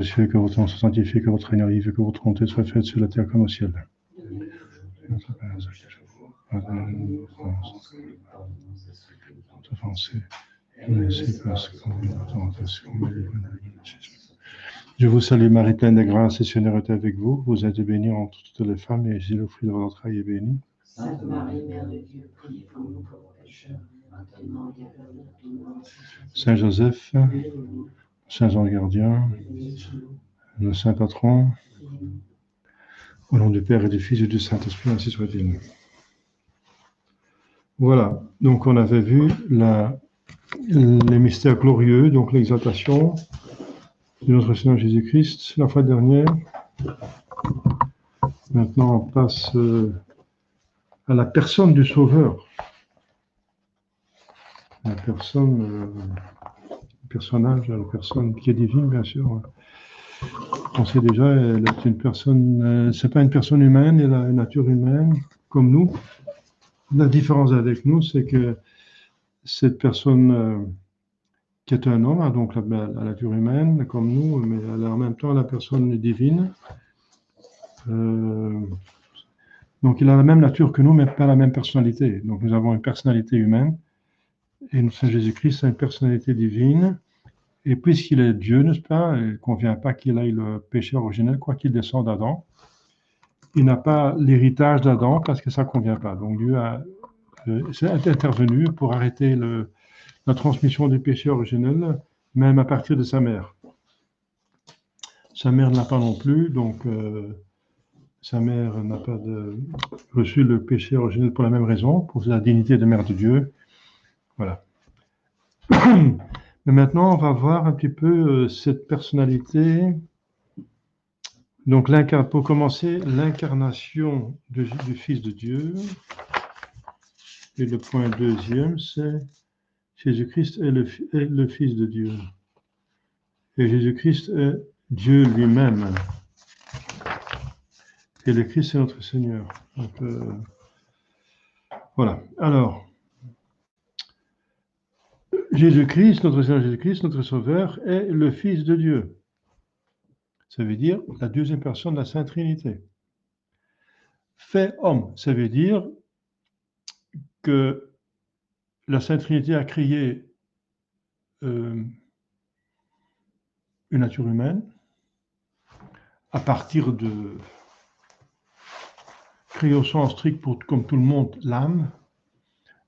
Fait que votre nom soit sanctifié, que votre règne arrive, que votre volonté soit faite sur la terre comme au ciel. Notre Père, pardonne-nous notre offense, mais c'est parce qu'on est dans la tentation, mais libre-nous du péché. Je vous salue Marie, pleine de grâce, le Seigneur est avec vous. Vous êtes bénie entre toutes les femmes, et Jésus, le fruit de votre entrailles, est béni. Sainte Marie, Mère de Dieu, priez pour nous pauvres pécheurs, maintenant et à l'heure de notre mort. Saint Joseph, Saint Ange gardien, le Saint Patron, au nom du Père et du Fils et du Saint-Esprit, ainsi soit-il. Voilà, donc on avait vu les mystères glorieux, donc l'exaltation de notre Seigneur Jésus-Christ la fois dernière. Maintenant, on passe à la personne du Sauveur. La personnage, la personne qui est divine, bien sûr. On sait déjà, elle est une personne, c'est pas une personne humaine, elle a une nature humaine, comme nous. La différence avec nous, c'est que cette personne qui est un homme a donc la nature humaine, comme nous, mais elle a en même temps la personne divine. Donc il a la même nature que nous, mais pas la même personnalité. Donc nous avons une personnalité humaine, et notre Seigneur Jésus-Christ a une personnalité divine. Et puisqu'il est Dieu, n'est-ce pas, il ne convient pas qu'il ait le péché originel, quoi qu'il descende d'Adam. Il n'a pas l'héritage d'Adam parce que ça ne convient pas. Donc Dieu est intervenu pour arrêter la transmission du péché originel, même à partir de sa mère. Sa mère ne l'a pas non plus, donc sa mère n'a pas reçu le péché originel pour la même raison, pour sa dignité de mère de Dieu. Voilà. Mais maintenant, on va voir un petit peu cette personnalité. Donc, pour commencer, l'incarnation du Fils de Dieu. Et le point deuxième, c'est Jésus-Christ est le Fils de Dieu. Et Jésus-Christ est Dieu lui-même. Et le Christ est notre Seigneur. Donc, voilà. Alors, Jésus-Christ, notre Seigneur Jésus-Christ, notre Sauveur, est le Fils de Dieu. Ça veut dire la deuxième personne de la Sainte Trinité. Fait homme, ça veut dire que la Sainte Trinité a créé une nature humaine à partir de créer au sens strict pour, comme tout le monde, l'âme.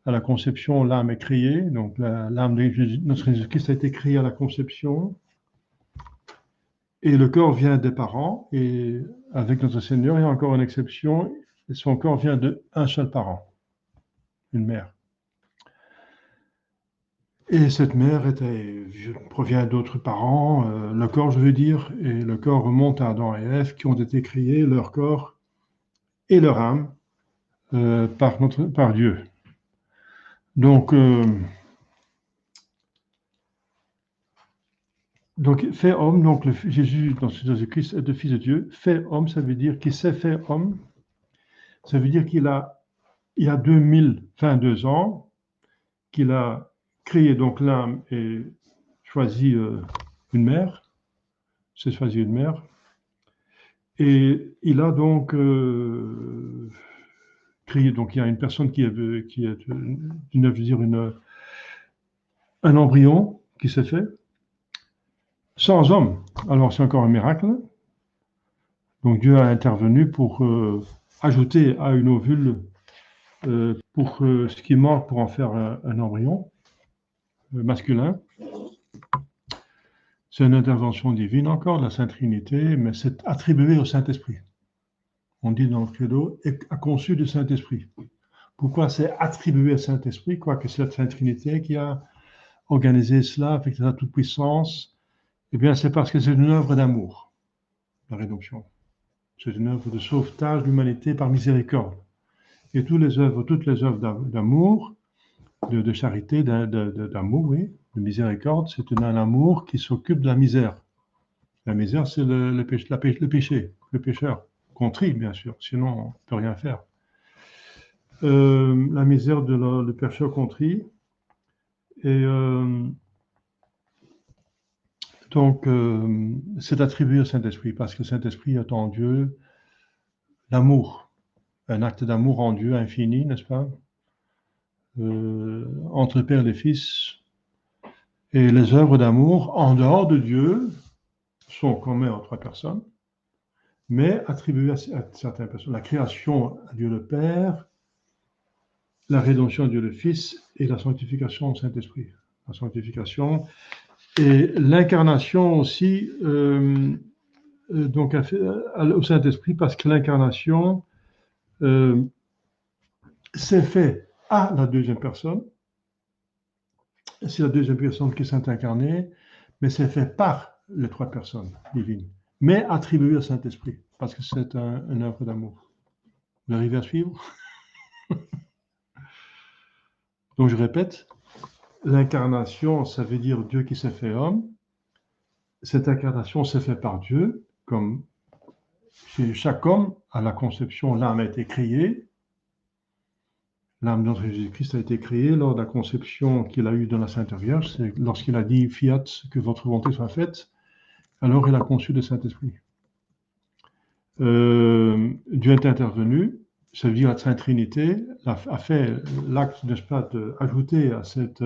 À la conception, l'âme est créée, donc l'âme de notre Jésus-Christ a été créée à la conception. Et le corps vient des parents, et avec notre Seigneur, il y a encore une exception, son corps vient d'un seul parent, une mère. Et cette mère provient d'autres parents, le corps, je veux dire, et le corps remonte à Adam et Ève qui ont été créés, leur corps et leur âme, par Dieu. Donc, fait homme, donc Jésus, dans Jésus-Christ, est le Fils de Dieu. Fait homme, ça veut dire qu'il s'est fait homme. Ça veut dire il y a 2022 ans, qu'il a créé donc l'âme et choisi une mère. C'est choisi une mère. Et il a donc créé, donc il y a une personne qui est je veux dire, un embryon qui s'est fait, sans homme. Alors c'est encore un miracle. Donc Dieu a intervenu pour ajouter à une ovule pour ce qui manque pour en faire un embryon masculin. C'est une intervention divine encore de la Sainte Trinité, mais c'est attribué au Saint-Esprit. On dit dans le credo, a conçu du Saint-Esprit. Pourquoi c'est attribué au Saint-Esprit, quoique c'est la Sainte Trinité qui a organisé cela avec sa toute-puissance? Eh bien, c'est parce que c'est une œuvre d'amour, la rédemption. C'est une œuvre de sauvetage de l'humanité par miséricorde. Et toutes les œuvres d'amour, de charité, d'amour, oui, de miséricorde, c'est un amour qui s'occupe de la misère. La misère, c'est le péché, le pécheur. Contrit, bien sûr, sinon on ne peut rien faire. La misère le pécheur contrit. Et Donc, c'est attribué au Saint-Esprit, parce que le Saint-Esprit est en Dieu l'amour, un acte d'amour en Dieu infini, n'est-ce pas? Entre le Père et le Fils. Et les œuvres d'amour, en dehors de Dieu, sont communes aux trois personnes, mais attribuées à certaines personnes. La création à Dieu le Père, la rédemption à Dieu le Fils et la sanctification au Saint-Esprit. La sanctification et l'incarnation aussi donc au Saint-Esprit, parce que l'incarnation c'est fait à la deuxième personne, c'est la deuxième personne qui s'est incarnée, mais c'est fait par les trois personnes divines, mais attribué au Saint-Esprit, parce que c'est une œuvre d'amour. Vous arrivez à suivre? Donc je répète, l'incarnation, ça veut dire Dieu qui s'est fait homme. Cette incarnation s'est faite par Dieu, comme chez chaque homme, à la conception, l'âme a été créée. L'âme de notre Jésus-Christ a été créée lors de la conception qu'il a eue dans la Sainte Vierge. C'est lorsqu'il a dit « Fiat, que votre volonté soit faite », alors il a conçu le Saint-Esprit. Dieu est intervenu, ça veut dire la Sainte Trinité, a fait l'acte, n'est-ce pas, d'ajouter à cet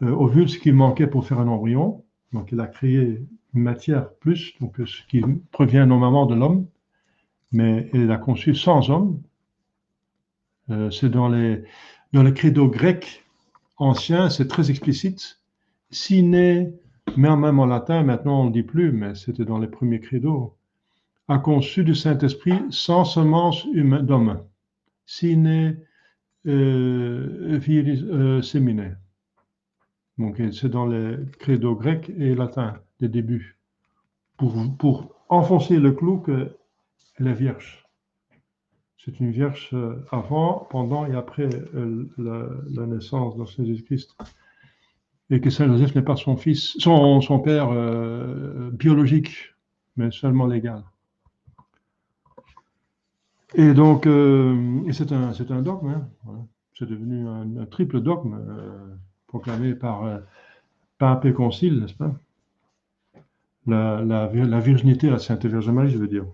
ovule ce qui manquait pour faire un embryon. Donc il a créé une matière plus, donc ce qui provient normalement de l'homme, mais il l'a conçu sans homme. C'est dans les credos grecs anciens, c'est très explicite. Sine, mais même en latin, maintenant on ne le dit plus, mais c'était dans les premiers credos, a conçu du Saint-Esprit sans semence d'homme. Sine viris semine. Donc c'est dans les credos grecs et latins des débuts, pour enfoncer le clou qu'elle est vierge. C'est une vierge avant, pendant et après la naissance de Jésus-Christ. Et que Saint Joseph n'est pas son fils, son père biologique, mais seulement légal. Et donc, c'est un dogme, hein, voilà. C'est devenu un triple dogme proclamé par pape et concile, n'est-ce pas? La virginité à la Sainte Vierge Marie, je veux dire.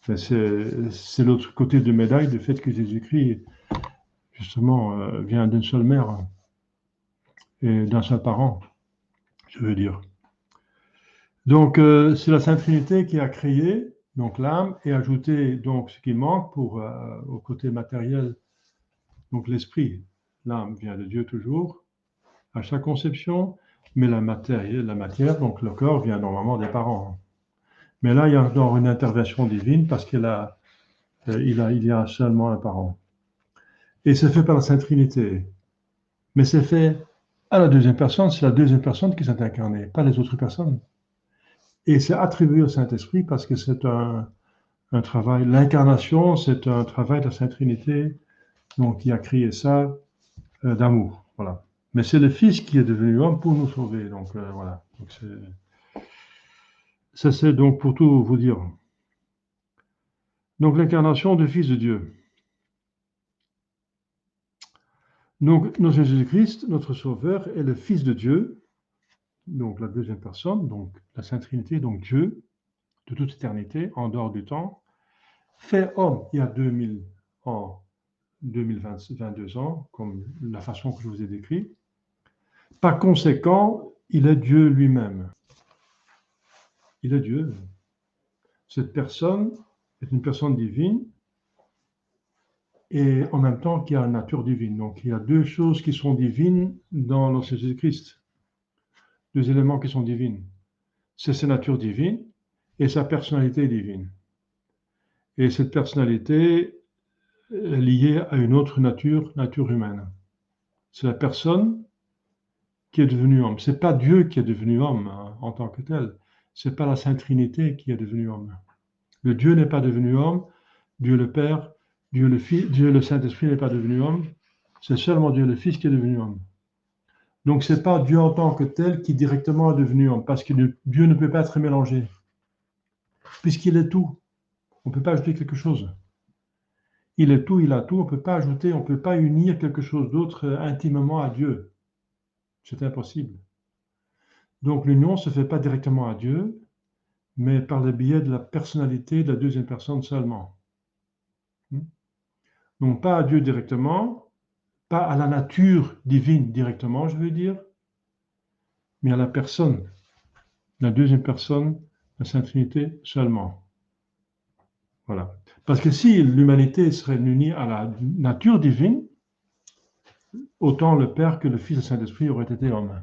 Enfin, c'est l'autre côté de médaille du fait que Jésus-Christ, justement, vient d'une seule mère et d'un seul parent, je veux dire. Donc, c'est la Sainte Trinité qui a créé donc l'âme et ajouté donc ce qui manque pour au côté matériel, donc l'esprit. L'âme vient de Dieu toujours à chaque conception, mais la matière, donc le corps vient normalement des parents. Mais là, il y a encore une intervention divine parce qu'il y a seulement un parent. Et c'est fait par la Sainte Trinité. Mais c'est fait à la deuxième personne, c'est la deuxième personne qui s'est incarnée, pas les autres personnes. Et c'est attribué au Saint-Esprit parce que c'est un travail, l'incarnation, c'est un travail de la Sainte Trinité, donc qui a créé ça d'amour. Voilà. Mais c'est le Fils qui est devenu homme pour nous sauver. Donc voilà. Donc, ça c'est donc pour tout vous dire. Donc l'incarnation du Fils de Dieu. Donc notre Jésus-Christ, notre Sauveur, est le Fils de Dieu, donc la deuxième personne, donc la Sainte Trinité, donc Dieu, de toute éternité, en dehors du temps, fait homme il y a 2000 ans, 2022 ans, comme la façon que je vous ai décrit. Par conséquent, il est Dieu lui-même. Il est Dieu. Cette personne est une personne divine et en même temps qui a une nature divine. Donc il y a deux choses qui sont divines dans notre Jésus-Christ. Deux éléments qui sont divines. C'est sa nature divine et sa personnalité divine. Et cette personnalité est liée à une autre nature humaine. C'est la personne qui est devenue homme. C'est pas Dieu qui est devenu homme hein, en tant que tel. C'est pas la Sainte Trinité qui est devenue homme. Le Dieu n'est pas devenu homme. Dieu le Père, Dieu le Fils, Dieu le Saint-Esprit n'est pas devenu homme. C'est seulement Dieu le Fils qui est devenu homme. Donc c'est pas Dieu en tant que tel qui directement est devenu homme, parce que Dieu ne peut pas être mélangé, puisqu'il est tout. On ne peut pas ajouter quelque chose. Il est tout, il a tout. On ne peut pas ajouter, on ne peut pas unir quelque chose d'autre intimement à Dieu. C'est impossible. Donc l'union ne se fait pas directement à Dieu, mais par le biais de la personnalité de la deuxième personne seulement. Donc pas à Dieu directement, pas à la nature divine directement, je veux dire, mais à la personne, la deuxième personne, la Sainte Trinité seulement. Voilà. Parce que si l'humanité serait unie à la nature divine, autant le Père que le Fils et le Saint-Esprit auraient été hommes.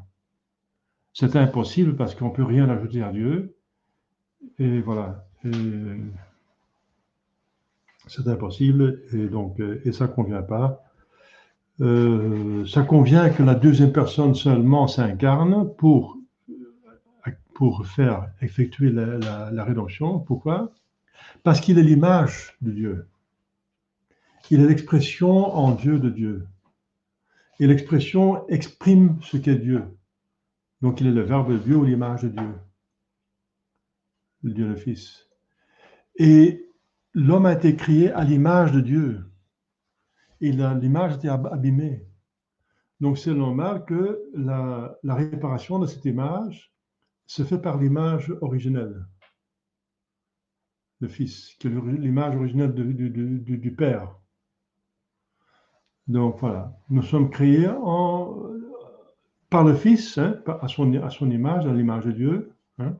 C'est impossible parce qu'on ne peut rien ajouter à Dieu. Et voilà. C'est impossible et donc et ça ne convient pas. Ça convient que la deuxième personne seulement s'incarne pour faire effectuer la rédemption. Pourquoi? Parce qu'il est l'image de Dieu. Il est l'expression en Dieu de Dieu. Et l'expression exprime ce qu'est Dieu. Donc il est le Verbe de Dieu ou l'image de Dieu. Le Dieu le Fils. Et l'homme a été créé à l'image de Dieu. Et l'image a été abîmée. Donc c'est normal que la réparation de cette image se fait par l'image originelle, le Fils, qui est l'image originelle du Père. Donc voilà, nous sommes créés par le Fils, hein, à son image, à l'image de Dieu, hein,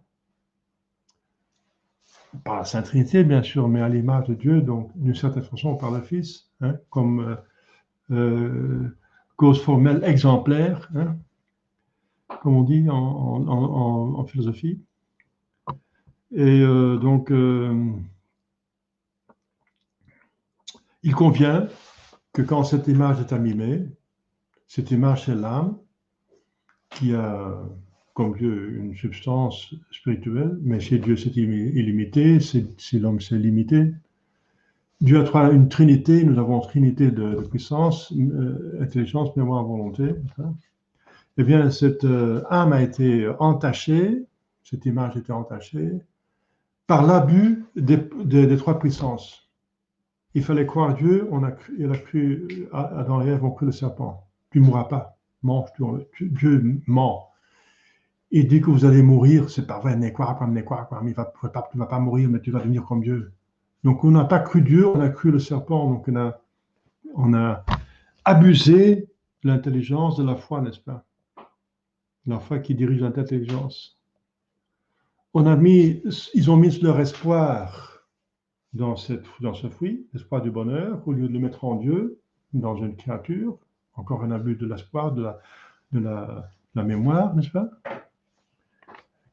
par la Sainte Trinité bien sûr, mais à l'image de Dieu, donc d'une certaine façon par le Fils, hein, comme cause formelle exemplaire, hein, comme on dit en philosophie. Et donc, il convient que quand cette image est abîmée, cette image c'est l'âme qui a comme Dieu une substance spirituelle, mais chez Dieu c'est illimité, chez l'homme c'est limité. Dieu a une trinité, nous avons une trinité de puissance, intelligence, mémoire, volonté. Hein. Eh bien, cette âme a été entachée, cette image a été entachée par l'abus des trois puissances. Il fallait croire Dieu, Adam et Ève ont cru le serpent. Tu ne mourras pas, mange, Dieu ment. Il dit que vous allez mourir, c'est pas vrai, tu ne vas pas mourir, mais tu vas devenir comme Dieu. Donc on n'a pas cru Dieu, on a cru le serpent, donc on a abusé de l'intelligence de la foi, n'est-ce pas? La foi qui dirige l'intelligence. Ils ont mis leur espoir dans ce fruit, l'espoir du bonheur, au lieu de le mettre en Dieu, dans une créature, encore un abus de l'espoir, de la mémoire, n'est-ce pas?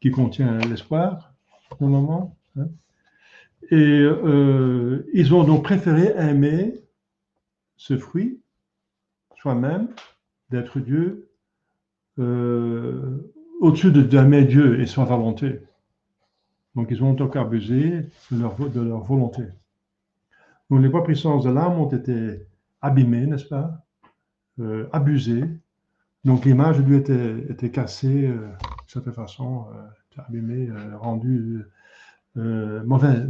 Qui contient l'espoir, normalement. Hein? Et ils ont donc préféré aimer ce fruit, soi-même, d'être Dieu, au-dessus d'aimer Dieu et sa volonté. Donc ils ont donc abusé de leur volonté. Donc les trois puissances de l'âme ont été abîmées, n'est-ce pas? Abusées. Donc l'image de Dieu était cassée, de cette façon, abîmée, rendue mauvaise,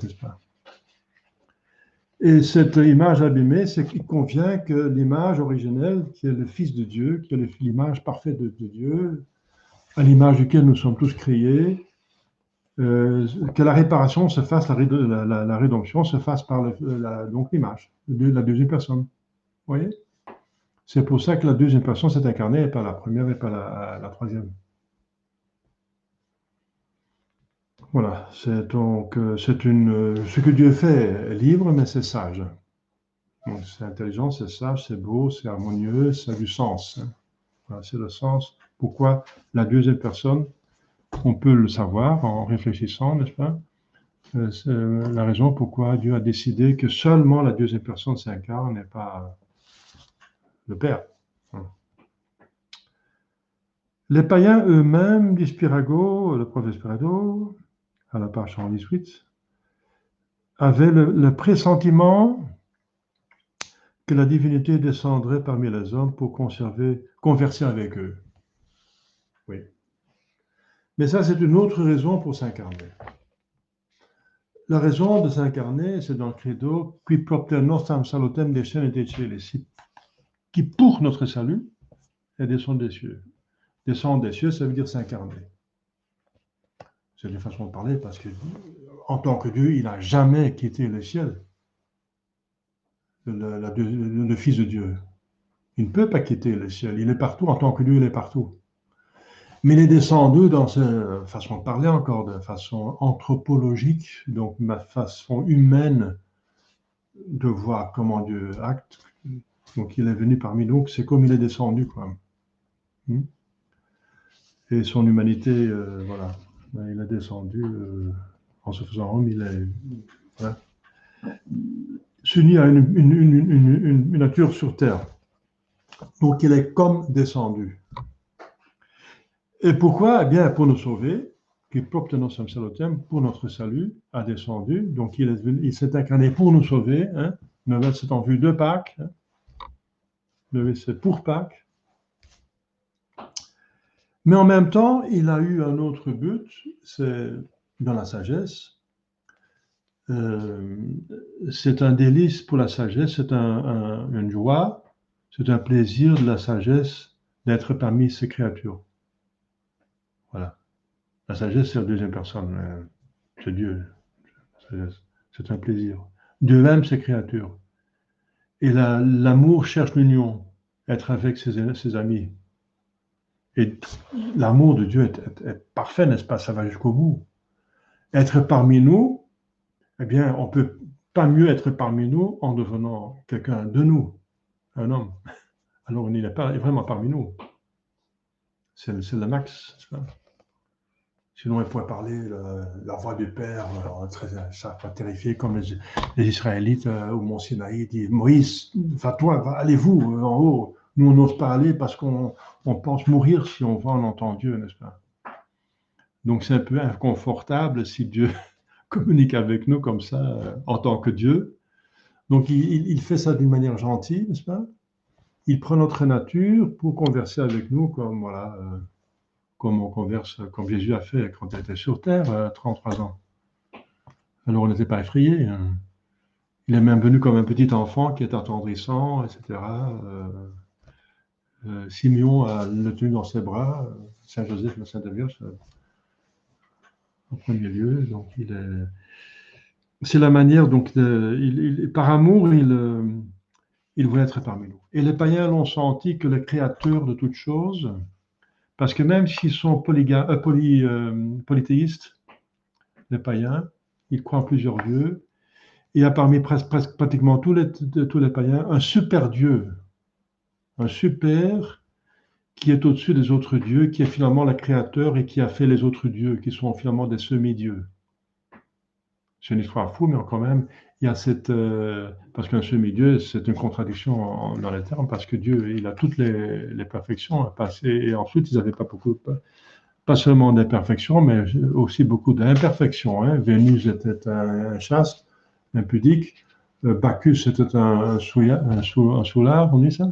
n'est-ce pas? Et cette image abîmée, c'est qu'il convient que l'image originelle, qui est le Fils de Dieu, qui est l'image parfaite de Dieu, à l'image duquel nous sommes tous créés, que la réparation se fasse, la rédemption se fasse par donc l'image de la deuxième personne. Vous voyez? C'est pour ça que la deuxième personne s'est incarnée et pas la première et pas la troisième. Voilà, c'est ce que Dieu fait est libre, mais c'est sage. Donc c'est intelligent, c'est sage, c'est beau, c'est harmonieux, ça a du sens. Hein. Voilà, c'est le sens. Pourquoi la deuxième personne, on peut le savoir en réfléchissant, n'est-ce pas? C'est la raison pourquoi Dieu a décidé que seulement la deuxième personne s'incarne et pas le Père. Les païens eux-mêmes, dit Spirago, le prophète Spirago, à la page 118, avaient le pressentiment que la divinité descendrait parmi les hommes pour converser avec eux. Oui. Mais ça, c'est une autre raison pour s'incarner. La raison de s'incarner, c'est dans le credo, qui propter nostam salutem descendere de celis, qui pour notre salut est descendu des cieux. Descendre des cieux, ça veut dire s'incarner. C'est une façon de parler parce que, en tant que Dieu, il n'a jamais quitté le ciel, le Fils de Dieu. Il ne peut pas quitter le ciel. Il est partout. En tant que Dieu, il est partout. Mais il est descendu dans cette façon de parler encore, de façon anthropologique, donc ma façon humaine de voir comment Dieu acte. Donc il est venu parmi nous, c'est comme il est descendu, quoi. Et son humanité, voilà, il est descendu en se faisant homme, il est voilà, s'unit à une nature sur terre. Donc il est comme descendu. Et pourquoi? Eh bien, pour nous sauver, qui propre nos salutem, pour notre salut, a descendu. Donc il s'est incarné pour nous sauver. Hein. Noël, c'est en vue de Pâques. Hein. Noël, c'est pour Pâques. Mais en même temps, il a eu un autre but, c'est dans la sagesse. C'est un délice pour la sagesse, c'est une joie, c'est un plaisir de la sagesse d'être parmi ces créatures. Voilà. La sagesse, c'est la deuxième personne. C'est Dieu. C'est un plaisir. Dieu aime ses créatures. Et l'amour cherche l'union, être avec ses amis. Et l'amour de Dieu est parfait, n'est-ce pas? Ça va jusqu'au bout. Être parmi nous, eh bien, on ne peut pas mieux être parmi nous en devenant quelqu'un de nous, un homme. Alors, il n'est pas vraiment parmi nous. C'est le max, n'est-ce pas? Sinon, il pourrait parler la voix du Père, ça va terrifier comme les Israélites au Mont Sinaï disent Moïse, allez-vous en haut. Nous, on n'ose pas aller parce qu'on pense mourir si on va en entendre Dieu, n'est-ce pas? Donc, c'est un peu inconfortable si Dieu communique avec nous comme ça, en tant que Dieu. Donc, il fait ça d'une manière gentille, n'est-ce pas? Il prend notre nature pour converser avec nous comme, voilà, comme on converse, comme Jésus a fait quand il était sur terre, 33 ans. Alors, on n'était pas effrayés. Hein. Il est même venu comme un petit enfant qui est attendrissant, etc. Simeon l'a tenu dans ses bras, Saint Joseph, la Sainte Vierge, en premier lieu. Donc, c'est la manière, donc, par amour, il voulait être parmi nous. Et les païens l'ont senti que le créateur de toutes choses, parce que même s'ils sont polythéistes, les païens, ils croient en plusieurs dieux, il y a parmi presque pratiquement tous les païens un super Dieu, un super qui est au-dessus des autres dieux, qui est finalement le créateur et qui a fait les autres dieux, qui sont finalement des semi-dieux. C'est une histoire fou, mais quand même, il y a cette... parce qu'un semi-dieu, c'est une contradiction dans les termes, parce que Dieu, il a toutes les perfections à passer, et ensuite, ils n'avaient pas beaucoup, pas seulement des perfections, mais aussi beaucoup d'imperfections. Hein. Vénus était un chaste, impudique, Bacchus était un soulard, on dit ça?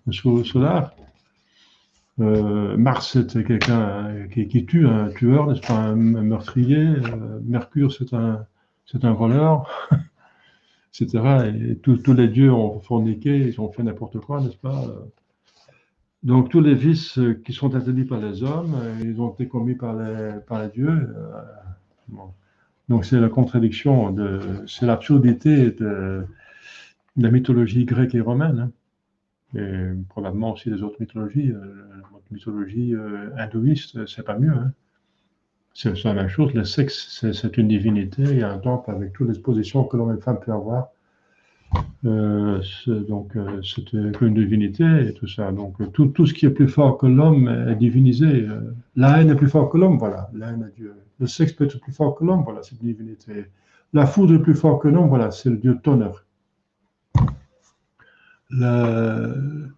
Un soulard. Mars, c'était quelqu'un qui tue, un tueur, n'est-ce pas, un meurtrier. Mercure, c'est un voleur, etc. Et tous les dieux ont forniqué, ils ont fait n'importe quoi, n'est-ce pas? Donc, tous les vices qui sont interdits par les hommes, ils ont été commis par les dieux. Bon. Donc, c'est la contradiction, c'est l'absurdité de la mythologie grecque et romaine. Hein. Et probablement aussi des autres mythologies. Notre mythologie hindouiste, c'est pas mieux. Hein. C'est la même chose. Le sexe, c'est une divinité. Il y a un temple avec toutes les positions que l'homme et la femme peuvent avoir. C'est une divinité et tout ça. Donc, tout ce qui est plus fort que l'homme est divinisé. La haine est plus fort que l'homme, voilà. La haine est Dieu. Le sexe peut être plus fort que l'homme, voilà, c'est une divinité. La foudre est plus fort que l'homme, voilà, c'est le dieu tonnerre. Le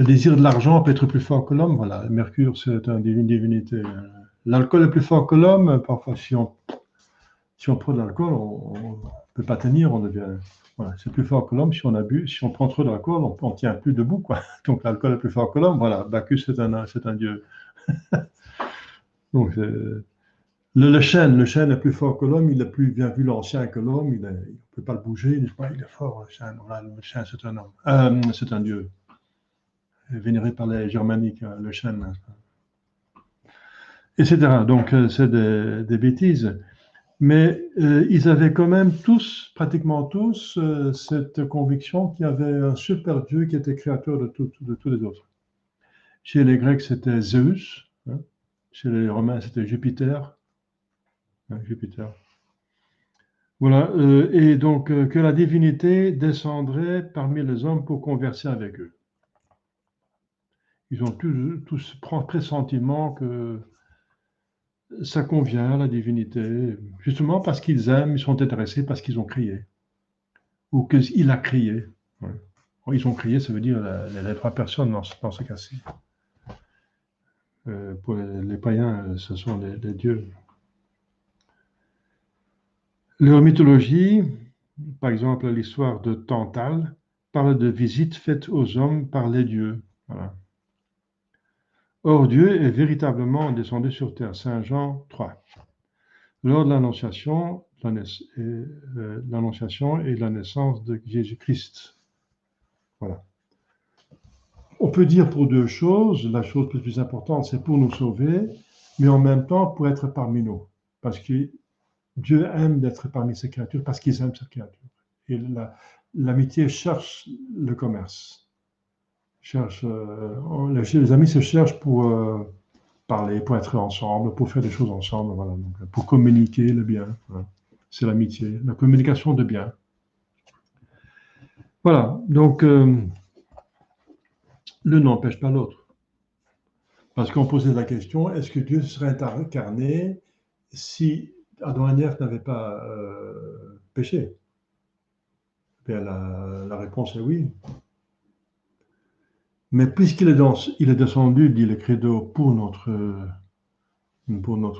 désir de l'argent peut être plus fort que l'homme, voilà. Mercure, c'est une divinité. L'alcool est plus fort que l'homme. Parfois, si on prend de l'alcool, on ne peut pas tenir, on devient... Voilà, c'est plus fort que l'homme. Si on abuse, si on prend trop d'alcool, on ne tient plus debout, quoi. Donc l'alcool est plus fort que l'homme. Voilà, Bacchus, c'est un dieu. Donc, le chêne est plus fort que l'homme. Il est plus bien vu l'ancien que l'homme. Il ne peut pas le bouger. Il est fort, le chêne. Voilà, le chêne, c'est un homme. C'est un dieu. vénéré par les Germaniques, le chêne, etc. Donc, c'est des bêtises. Mais ils avaient quand même tous, pratiquement tous, cette conviction qu'il y avait un super Dieu qui était créateur de tous les autres. Chez les Grecs, c'était Zeus. Hein. Chez les Romains, c'était Jupiter. Hein, Jupiter. Voilà. Et donc, que la divinité descendrait parmi les hommes pour converser avec eux. Ils ont tous pressentiment que ça convient à la divinité, justement parce qu'ils aiment, ils sont intéressés parce qu'ils ont crié, ou qu'il a crié. Ouais. Ils ont crié, ça veut dire les trois personnes dans ce cas-ci. Pour les païens, ce sont les dieux. Leur mythologie, par exemple l'histoire de Tantale, parle de visites faites aux hommes par les dieux. Voilà. Or, Dieu est véritablement descendu sur terre. Saint Jean 3. Lors de l'Annonciation et la naissance de Jésus-Christ. Voilà. On peut dire pour deux choses. La chose la plus importante, c'est pour nous sauver, mais en même temps pour être parmi nous. Parce que Dieu aime d'être parmi ses créatures, parce qu'il aime ses créatures. Et l'amitié cherche le commerce. Les amis se cherchent pour parler, pour être ensemble, pour faire des choses ensemble, voilà. Donc, pour communiquer le bien. Voilà. C'est l'amitié, la communication de bien. Voilà, donc l'un n'empêche pas l'autre. Parce qu'on posait la question, est-ce que Dieu serait incarné si Adam et Ève n'avaient pas péché? Bien, la réponse est oui. Mais puisqu'il est descendu, dit le credo, pour notre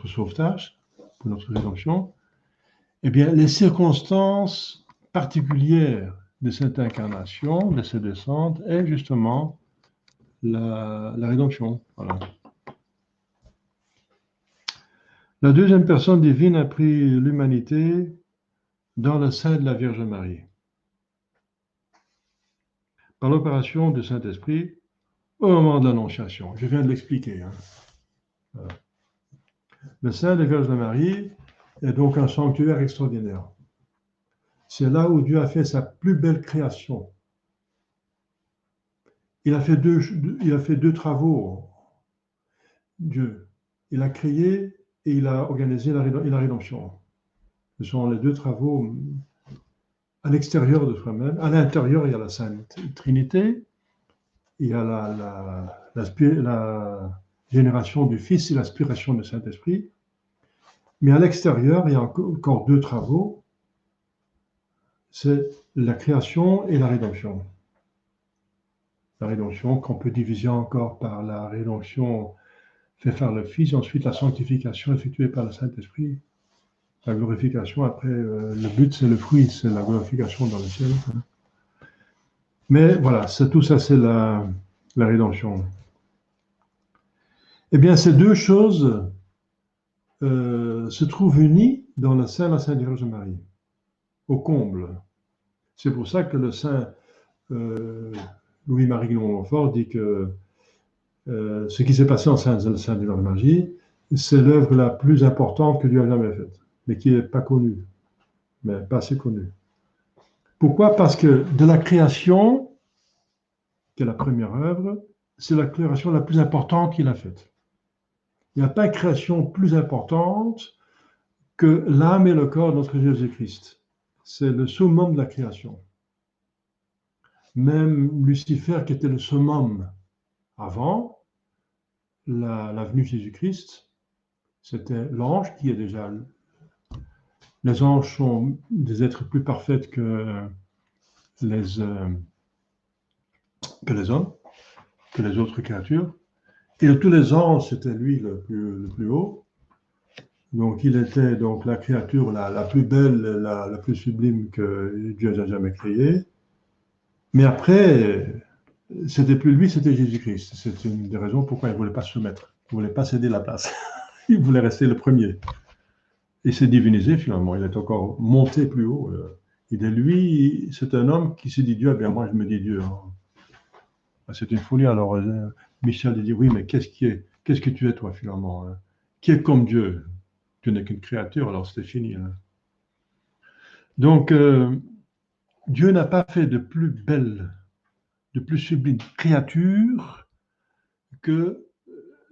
sauvetage, pour notre rédemption, eh bien, les circonstances particulières de cette incarnation, de cette descente, est justement la rédemption. Voilà. La deuxième personne divine a pris l'humanité dans le sein de la Vierge Marie. Par l'opération du Saint-Esprit au moment de l'Annonciation. Je viens de l'expliquer. Hein. Voilà. Le sein de la Vierge Marie est donc un sanctuaire extraordinaire. C'est là où Dieu a fait sa plus belle création. Il a fait deux travaux, Dieu. Il a créé et il a organisé la rédemption. Ce sont les deux travaux à l'extérieur de soi-même. À l'intérieur, il y a la Sainte Trinité, il y a la génération du Fils et l'aspiration du Saint-Esprit. Mais à l'extérieur, il y a encore deux travaux. C'est la création et la rédemption. La rédemption qu'on peut diviser encore par la rédemption faite par le Fils, ensuite la sanctification effectuée par le Saint-Esprit, la glorification, après le but c'est le fruit, c'est la glorification dans le ciel. Mais voilà, tout ça c'est la rédemption. Eh bien ces deux choses se trouvent unies dans la Sainte Vierge Marie, au comble. C'est pour ça que le Saint Louis-Marie de Montfort dit que ce qui s'est passé en Sainte Vierge Marie, c'est l'œuvre la plus importante que Dieu a jamais faite, mais qui n'est pas connue, mais pas assez connue. Pourquoi? Parce que de la création, qui est la première œuvre, c'est la création la plus importante qu'il a faite. Il n'y a pas de création plus importante que l'âme et le corps de notre Jésus-Christ. C'est le summum de la création. Même Lucifer, qui était le summum avant la venue de Jésus-Christ, c'était l'ange qui est déjà... Les anges sont des êtres plus parfaits que les hommes, que les autres créatures. Et de tous les anges, c'était lui le plus haut. Donc, il était donc la créature la plus belle, la plus sublime que Dieu n'a jamais créée. Mais après, c'était plus lui, c'était Jésus-Christ. C'est une des raisons pourquoi il ne voulait pas se soumettre. Il ne voulait pas céder la place. Il voulait rester le premier. Il s'est divinisé finalement. Il est encore monté plus haut. Et de lui, c'est un homme qui s'est dit Dieu. Eh bien, moi, je me dis Dieu. Hein. C'est une folie. Alors, Michel dit, oui, mais qu'est-ce que tu es, toi, finalement, hein? Qui est comme Dieu? Tu n'es qu'une créature, alors c'était fini, hein. Donc, Dieu n'a pas fait de plus belle, de plus sublime créature que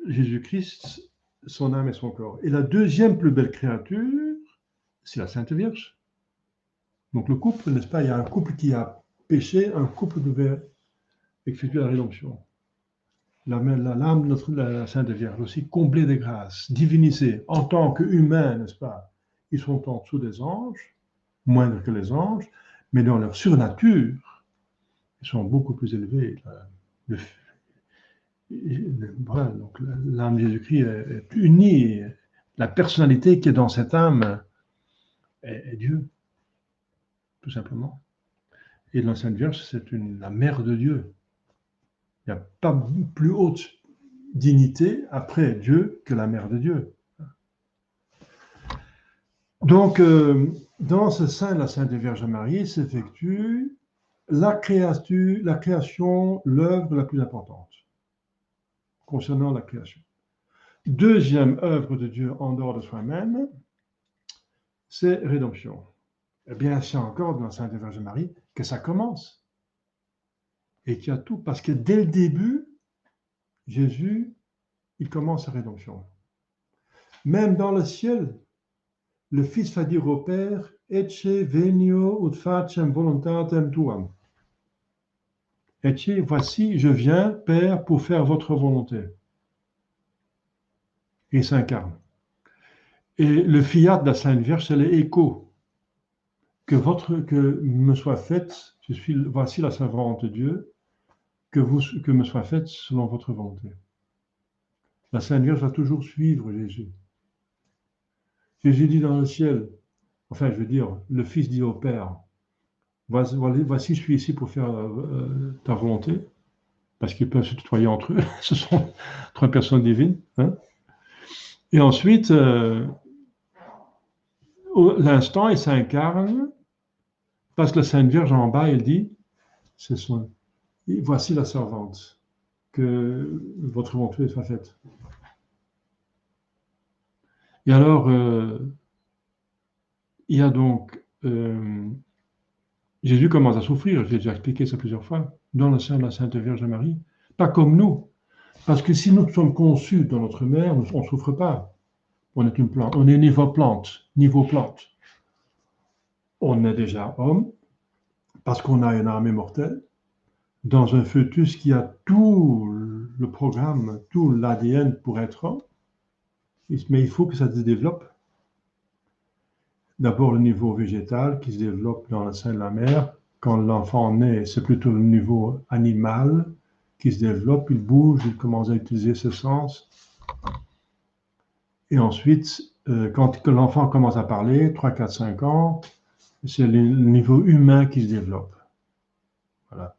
Jésus-Christ, son âme et son corps. Et la deuxième plus belle créature, c'est la Sainte Vierge. Donc le couple, n'est-ce pas? Il y a un couple qui a péché, un couple devait effectuer la rédemption. L'âme de la Sainte Vierge aussi, comblée de grâce, divinisée, en tant qu'humains, n'est-ce pas? Ils sont en dessous des anges, moindres que les anges, mais dans leur surnature, ils sont beaucoup plus élevés. Voilà, donc l'âme de Jésus-Christ est unie. La personnalité qui est dans cette âme est Dieu, tout simplement. Et la Sainte Vierge, c'est la mère de Dieu. Il n'y a pas plus haute dignité après Dieu que la mère de Dieu. Donc, dans ce sein de la Sainte Vierge Marie s'effectue la création, l'œuvre la plus importante concernant la création. Deuxième œuvre de Dieu en dehors de soi-même, c'est rédemption. Eh bien, c'est encore dans la Sainte Vierge Marie que ça commence. Et qu'il y a tout, parce que dès le début, Jésus, il commence sa rédemption. Même dans le ciel, le Fils va dire au Père, Ecce venio ut facem voluntatem tuam. Ecce, voici, je viens, Père, pour faire votre volonté. Et il s'incarne. Et le fiat de la Sainte Vierge, c'est l'écho. Que me soit faite, voici la servante de Dieu, que me soit faite selon votre volonté. La Sainte Vierge va toujours suivre Jésus. Jésus dit dans le ciel, enfin, je veux dire, le Fils dit au Père, voici, je suis ici pour faire ta volonté, parce qu'ils peuvent se tutoyer entre eux, ce sont trois personnes divines. Hein? Et ensuite, l'instant, il s'incarne, parce que la Sainte Vierge en bas, elle dit, voici la servante, que votre volonté soit faite. Et alors, il y a donc, Jésus commence à souffrir, j'ai déjà expliqué ça plusieurs fois, dans le sein de la Sainte Vierge Marie, pas comme nous, parce que si nous sommes conçus dans notre mère, on ne souffre pas. On est une plante, on est niveau plante. On est déjà homme, parce qu'on a une âme immortelle, dans un fœtus qui a tout le programme, tout l'ADN pour être homme, mais il faut que ça se développe. D'abord le niveau végétal qui se développe dans le sein de la mère. Quand l'enfant naît, c'est plutôt le niveau animal qui se développe, il bouge, il commence à utiliser ses sens. Et ensuite, quand l'enfant commence à parler, 3, 4, 5 ans, c'est le niveau humain qui se développe. Voilà.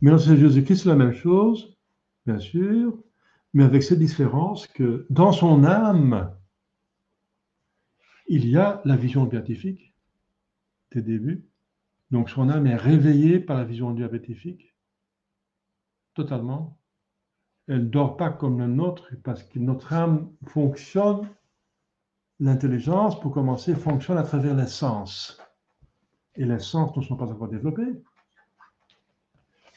Mais dans Jésus-Christ, c'est la même chose, bien sûr, mais avec cette différence que dans son âme, il y a la vision béatifique des débuts. Donc son âme est réveillée par la vision béatifique, totalement. Elle ne dort pas comme le nôtre, parce que notre âme fonctionne, l'intelligence, pour commencer, fonctionne à travers les sens. Et les sens ne sont pas encore développés.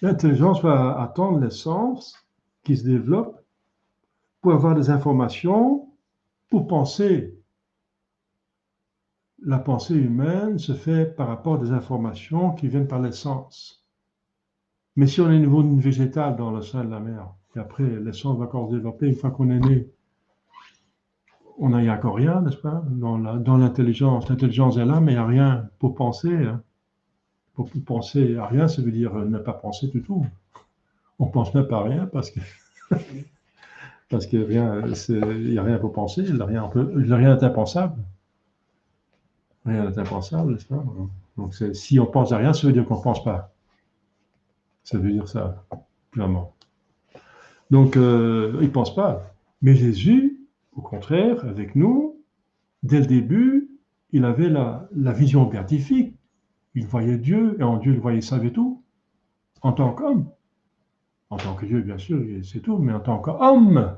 L'intelligence va attendre les sens qui se développent pour avoir des informations, pour penser. La pensée humaine se fait par rapport à des informations qui viennent par les sens. Mais si on est au niveau d'une végétale dans le sein de la mère, et après les sens vont encore se développer une fois qu'on est né, on n'a encore rien, n'est-ce pas, dans l'intelligence. L'intelligence est là, mais il n'y a rien pour penser. Hein. Pour penser à rien, ça veut dire ne pas penser du tout. On ne pense même pas à rien parce que il n'y a rien pour penser, il n'y a rien d'impensable. Rien n'est impensable, n'est-ce pas? Donc, si on pense à rien, ça veut dire qu'on ne pense pas. Ça veut dire ça, clairement. Donc, il ne pense pas. Mais Jésus, au contraire, avec nous, dès le début, il avait la vision béatifique. Il voyait Dieu, et en Dieu, il savait tout, en tant qu'homme. En tant que Dieu, bien sûr, il sait tout, mais en tant qu'homme.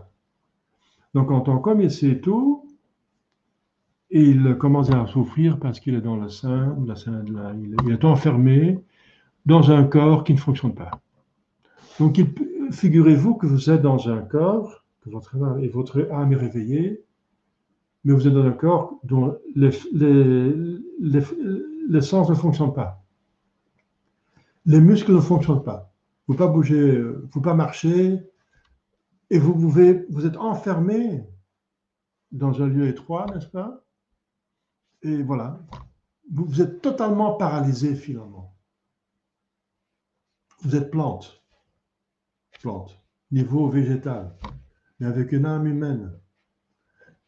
Donc, en tant qu'homme, il sait tout. Et il commence à souffrir parce qu'il est dans il est enfermé dans un corps qui ne fonctionne pas. Donc, figurez-vous que vous êtes dans un corps, que votre âme est réveillée, mais vous êtes dans un corps dont les sens ne fonctionnent pas. Les muscles ne fonctionnent pas. Vous ne pouvez pas bouger, vous ne pouvez pas marcher, et vous êtes enfermé dans un lieu étroit, n'est-ce pas? Et voilà, vous êtes totalement paralysé finalement. Vous êtes plante, niveau végétal, mais avec une âme humaine.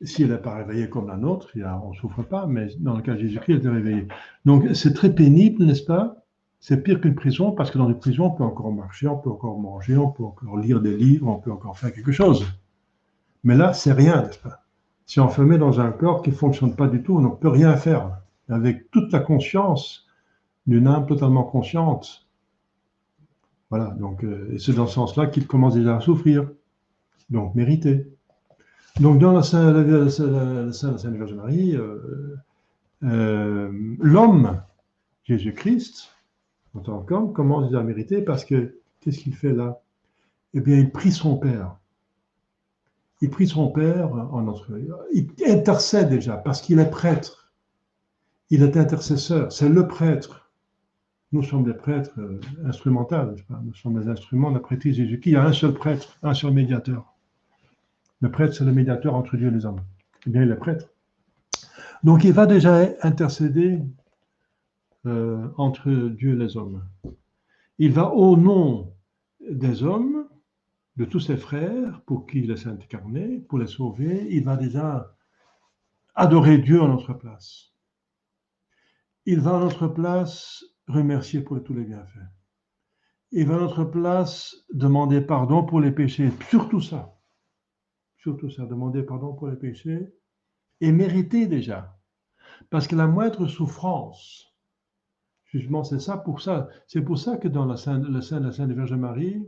Si elle n'est pas réveillée comme la nôtre, on ne souffre pas, mais dans le cas de Jésus-Christ, elle est réveillée. Donc c'est très pénible, n'est-ce pas? C'est pire qu'une prison, parce que dans une prison, on peut encore marcher, on peut encore manger, on peut encore lire des livres, on peut encore faire quelque chose. Mais là, c'est rien, n'est-ce pas? C'est enfermé dans un corps qui ne fonctionne pas du tout, on ne peut rien faire. Avec toute la conscience d'une âme totalement consciente. Voilà, donc, et c'est dans ce sens-là qu'il commence déjà à souffrir. Donc, mérité. Donc, dans la Sainte Vierge Marie, l'homme, Jésus-Christ, en tant qu'homme, commence déjà à mériter parce que, qu'est-ce qu'il fait là? Eh bien, il prie son Père. Il prie son Père en notre... Il intercède déjà parce qu'il est prêtre. Il est intercesseur, c'est le prêtre. Nous sommes des prêtres instrumentaux, nous sommes des instruments de la prêtrise de Jésus. Il y a un seul prêtre, un seul médiateur. Le prêtre, c'est le médiateur entre Dieu et les hommes. Eh bien, il est prêtre. Donc, il va déjà intercéder entre Dieu et les hommes. Il va au nom des hommes, de tous ses frères, pour qui il est incarné, pour les sauver. Il va déjà adorer Dieu en notre place. Il va à notre place remercier pour tous les bienfaits. Il va à notre place demander pardon pour les péchés. Surtout ça, demander pardon pour les péchés et mériter déjà. Parce que la moindre souffrance, justement, c'est pour ça que dans la Sainte Vierge Marie,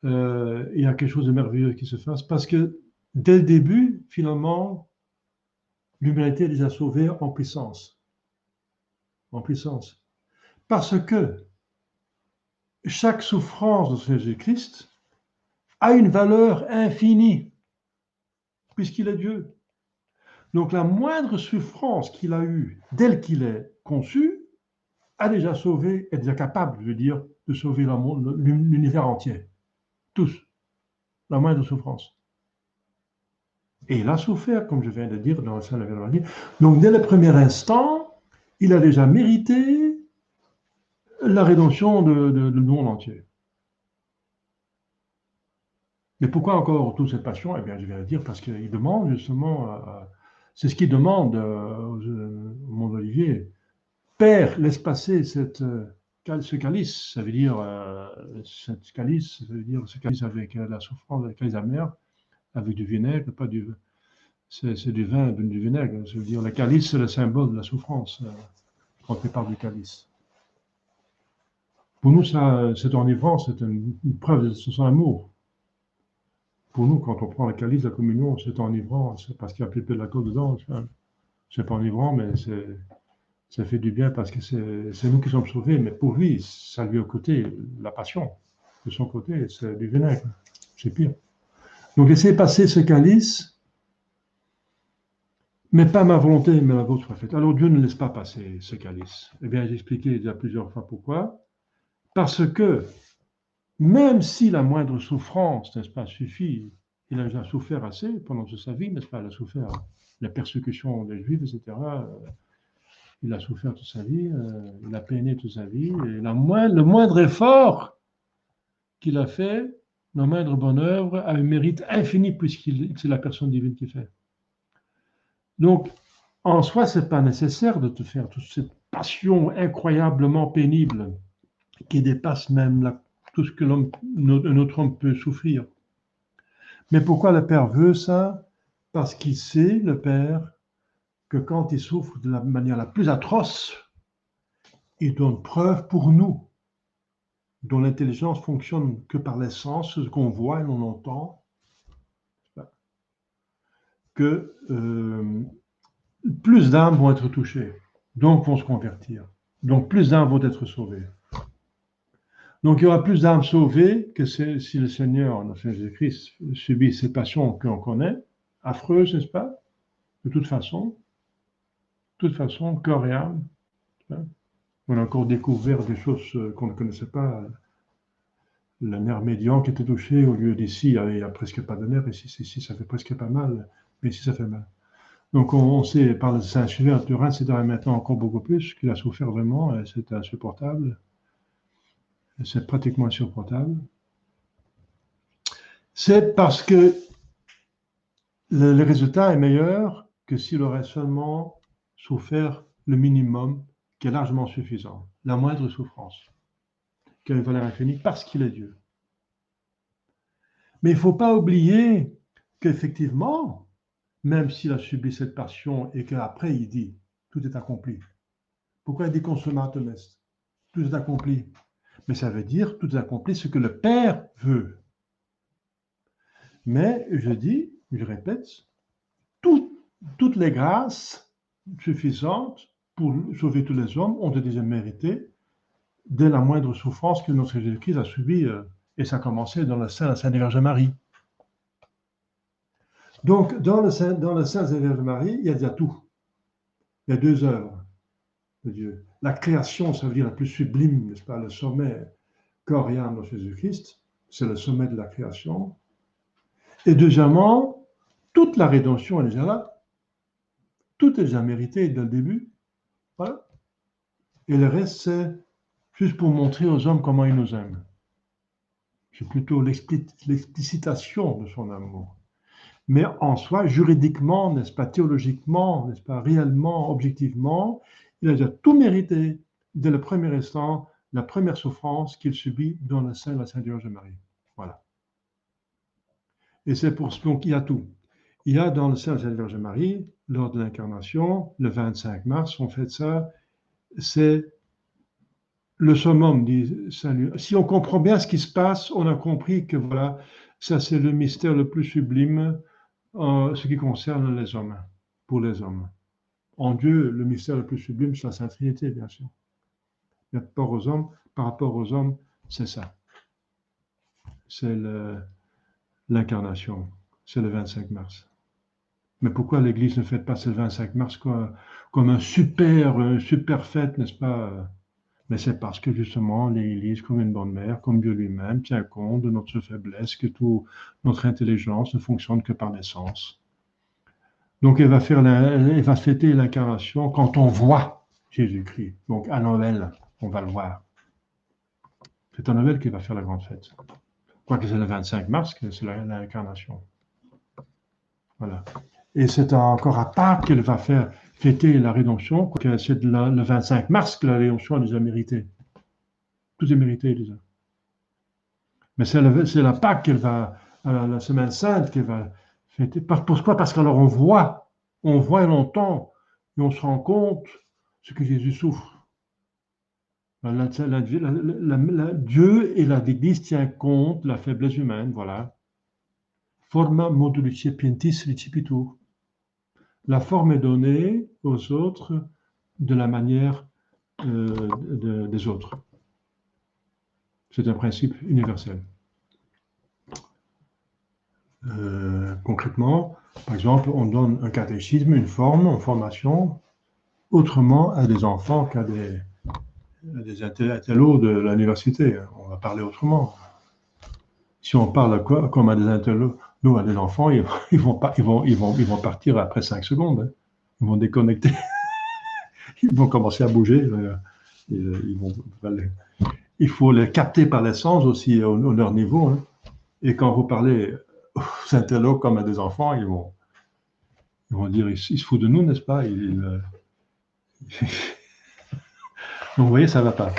il y a quelque chose de merveilleux qui se fasse. Parce que dès le début, finalement, l'humanité est déjà sauvée en puissance. En puissance. Parce que chaque souffrance de Jésus-Christ a une valeur infinie, puisqu'il est Dieu. Donc la moindre souffrance qu'il a eue, dès qu'il est conçu, a déjà sauvé, est déjà capable, je veux dire, de sauver l'univers entier. Tous. La moindre souffrance. Et il a souffert, comme je viens de dire dans la Sainte Vierge Marie. Donc dès le premier instant, il a déjà mérité la rédemption de monde entier. Mais pourquoi encore toute cette passion? Eh bien, je viens de dire parce qu'il demande justement, c'est ce qu'il demande au monde Olivier. Père, laisse passer ce calice, ça veut dire ce calice avec la souffrance, avec les amers, avec du vinaigre, pas du, c'est du vin, du vinaigre. Ça veut dire le calice, c'est le symbole de la souffrance quand on prépare du calice. Pour nous, cette enivrance, c'est une preuve de son amour. Pour nous, quand on prend le calice de la communion, c'est enivrant, c'est parce qu'il y a peu de la côte dedans. C'est pas enivrant, mais ça fait du bien parce que c'est nous qui sommes sauvés. Mais pour lui, ça lui a coûté la passion. De son côté, c'est du vinaigre. C'est pire. Donc, laissez passer ce calice, mais pas ma volonté, mais la vôtre soit faite. Alors, Dieu ne laisse pas passer ce calice. Eh bien, j'ai expliqué déjà plusieurs fois pourquoi. Parce que, même si la moindre souffrance, n'est-ce pas, suffit, il a déjà souffert assez pendant toute sa vie, n'est-ce pas, il a souffert la persécution des Juifs, etc., il a souffert toute sa vie, il a peiné toute sa vie, et le moindre effort qu'il a fait, la moindre bonne œuvre, a un mérite infini puisqu'il c'est la personne divine qui fait. Donc, en soi, ce n'est pas nécessaire de te faire toute cette passion incroyablement pénible qui dépasse même tout ce que notre homme peut souffrir. Mais pourquoi le Père veut ça? Parce qu'il sait, le Père, que quand il souffre de la manière la plus atroce, il donne preuve pour nous dont l'intelligence fonctionne que par les sens, ce qu'on voit et l'on entend, que plus d'âmes vont être touchées, donc vont se convertir. Donc plus d'âmes vont être sauvées. Donc il y aura plus d'âmes sauvées que si le Seigneur, notre Seigneur Jésus-Christ, subit ces passions que l'on connaît, affreuses, n'est-ce pas? De toute façon, corps et âme. On a encore découvert des choses qu'on ne connaissait pas. Le nerf médian qui était touché, au lieu d'ici, il n'y a presque pas de nerf, ici, ça fait presque pas mal, mais ici, ça fait mal. Donc, on sait par le Saint-Chevert de Reims, c'est maintenant encore beaucoup plus, qu'il a souffert vraiment, c'est insupportable. C'est pratiquement insupportable. C'est parce que le résultat est meilleur que s'il aurait seulement souffert le minimum, qui est largement suffisant, la moindre souffrance, qui a une valeur infinie parce qu'il est Dieu. Mais il ne faut pas oublier qu'effectivement, même s'il a subi cette passion et qu'après il dit tout est accompli. Pourquoi il dit consummatum est? Tout est accompli. Mais ça veut dire tout est accompli ce que le Père veut. Mais je répète, toutes les grâces suffisantes pour sauver tous les hommes ont été déjà méritées dès la moindre souffrance que notre Jésus-Christ a subie, et ça a commencé dans le sein de la Sainte Vierge Marie. Donc, dans le sein de la Vierge Marie, il y a déjà tout. Il y a deux œuvres de Dieu. La création, ça veut dire la plus sublime, n'est-ce pas, le sommet corps et âme de Jésus-Christ, c'est le sommet de la création. Et deuxièmement, toute la rédemption est déjà là. Tout est déjà mérité dès le début. Voilà. Et le reste, c'est juste pour montrer aux hommes comment il nous aime. C'est plutôt l'explicitation de son amour. Mais en soi, juridiquement, n'est-ce pas, théologiquement, n'est-ce pas, réellement, objectivement, il a déjà tout mérité dès le premier instant, la première souffrance qu'il subit dans le sein de la Sainte Vierge Marie. Voilà. Et c'est pour ce qu'il y a tout. Il y a dans le sein de la Sainte Vierge Marie, lors de l'incarnation, le 25 mars, on fait ça, c'est le summum du salut. Si on comprend bien ce qui se passe, on a compris que voilà, ça c'est le mystère le plus sublime en ce qui concerne les hommes, pour les hommes. En Dieu, le mystère le plus sublime, c'est la Sainte Trinité, bien sûr. Par rapport aux hommes, c'est ça. C'est l'incarnation. C'est le 25 mars. Mais pourquoi l'Église ne fête pas ce 25 mars comme un super fête, n'est-ce pas? Mais c'est parce que justement, l'Église, comme une bonne mère, comme Dieu lui-même, tient compte de notre faiblesse, que toute notre intelligence ne fonctionne que par les sens. Donc, elle va fêter l'incarnation quand on voit Jésus-Christ. Donc, à Noël, on va le voir. C'est à Noël qu'il va faire la grande fête. Quoique c'est le 25 mars que c'est l'incarnation. Voilà. Et c'est encore à Pâques qu'elle va faire fêter la rédemption, que c'est le 25 mars que la rédemption a déjà mérité. Tout est mérité déjà. Mais c'est la Pâques qu'elle va, la Semaine Sainte qu'elle va fêter. Pourquoi? Parce qu'alors on voit et on entend, et on se rend compte ce que Jésus souffre. Dieu et l'Église tiennent compte de la faiblesse humaine, voilà. Forma modulis sapientis recipitur. La forme est donnée aux autres de la manière des autres. C'est un principe universel. Concrètement, par exemple, on donne un catéchisme, une formation, autrement à des enfants qu'à des intellos de l'université. On va parler autrement. Si on parle comme à des intellos, nous, à des enfants, ils vont partir après 5 secondes. Hein. Ils vont déconnecter. Ils vont commencer à bouger. Il faut les capter par les sens aussi, au leur niveau. Hein. Et quand vous parlez aux intellos comme à des enfants, ils vont dire, ils se foutent de nous, n'est-ce pas? Donc, vous voyez, ça ne va pas.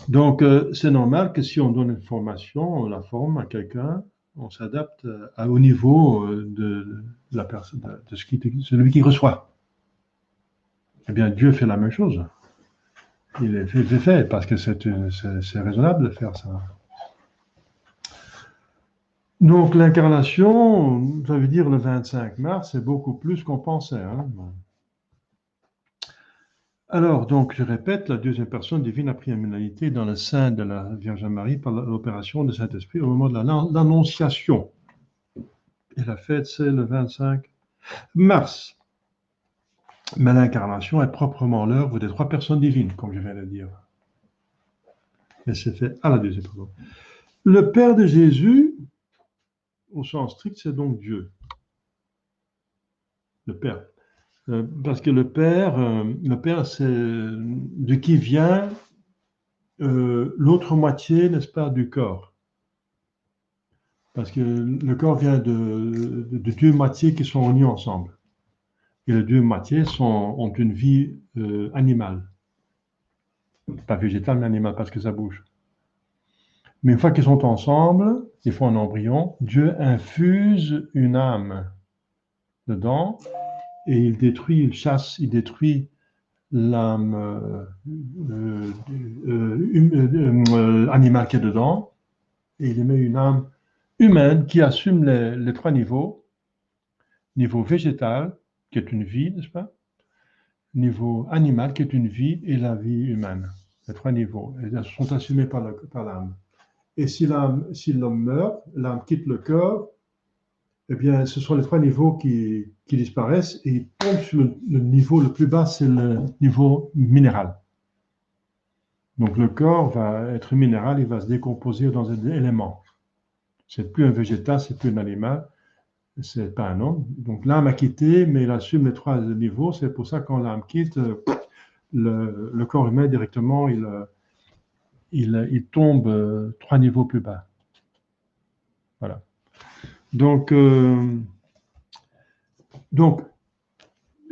Donc, c'est normal que si on donne une formation, on la forme à quelqu'un, on s'adapte au niveau de la personne, de celui qui reçoit. Eh bien, Dieu fait la même chose. Il est fait parce que c'est raisonnable de faire ça. Donc l'incarnation, ça veut dire le 25 mars, c'est beaucoup plus qu'on pensait. Hein. Alors, donc, je répète, la deuxième personne divine a pris une humanité dans le sein de la Vierge Marie par l'opération du Saint-Esprit au moment de l'Annonciation. Et la fête, c'est le 25 mars. Mais l'incarnation est proprement l'œuvre des trois personnes divines, comme je viens de le dire. Mais c'est fait à la deuxième personne. Le Père de Jésus, au sens strict, c'est donc Dieu. Le Père. Parce que le Père, c'est de qui vient l'autre moitié, n'est-ce pas, du corps. Parce que le corps vient de deux moitiés qui sont unies ensemble. Et les deux moitiés ont une vie animale. Pas végétale, mais animale, parce que ça bouge. Mais une fois qu'ils sont ensemble, ils font un embryon, Dieu infuse une âme dedans, et il chasse, il détruit l'âme animale qui est dedans, et il met une âme humaine qui assume les trois niveaux. Niveau végétal, qui est une vie, n'est-ce pas? Niveau animal, qui est une vie, et la vie humaine. Les trois niveaux. Elles sont assumées par l'âme. Et si l'homme meurt, l'âme quitte le corps, eh bien, ce sont les trois niveaux qui disparaissent et ils tombent sur le niveau le plus bas, c'est le niveau minéral. Donc le corps va être minéral, il va se décomposer dans un élément. C'est plus un végétal, c'est plus un animal, c'est pas un homme. Donc l'âme a quitté, mais il assume les trois niveaux. C'est pour ça que quand l'âme quitte, le corps humain directement, il tombe trois niveaux plus bas. Voilà. Donc,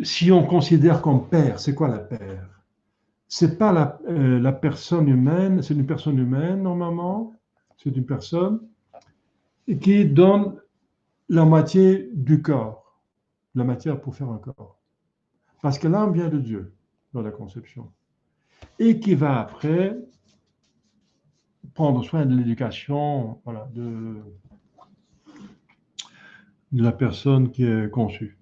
si on considère comme père, c'est quoi la père? C'est pas la personne humaine, c'est une personne humaine normalement, c'est une personne qui donne la moitié du corps, la matière pour faire un corps. Parce que l'âme vient de Dieu dans la conception. Et qui va après prendre soin de l'éducation, voilà, de la personne qui est conçue,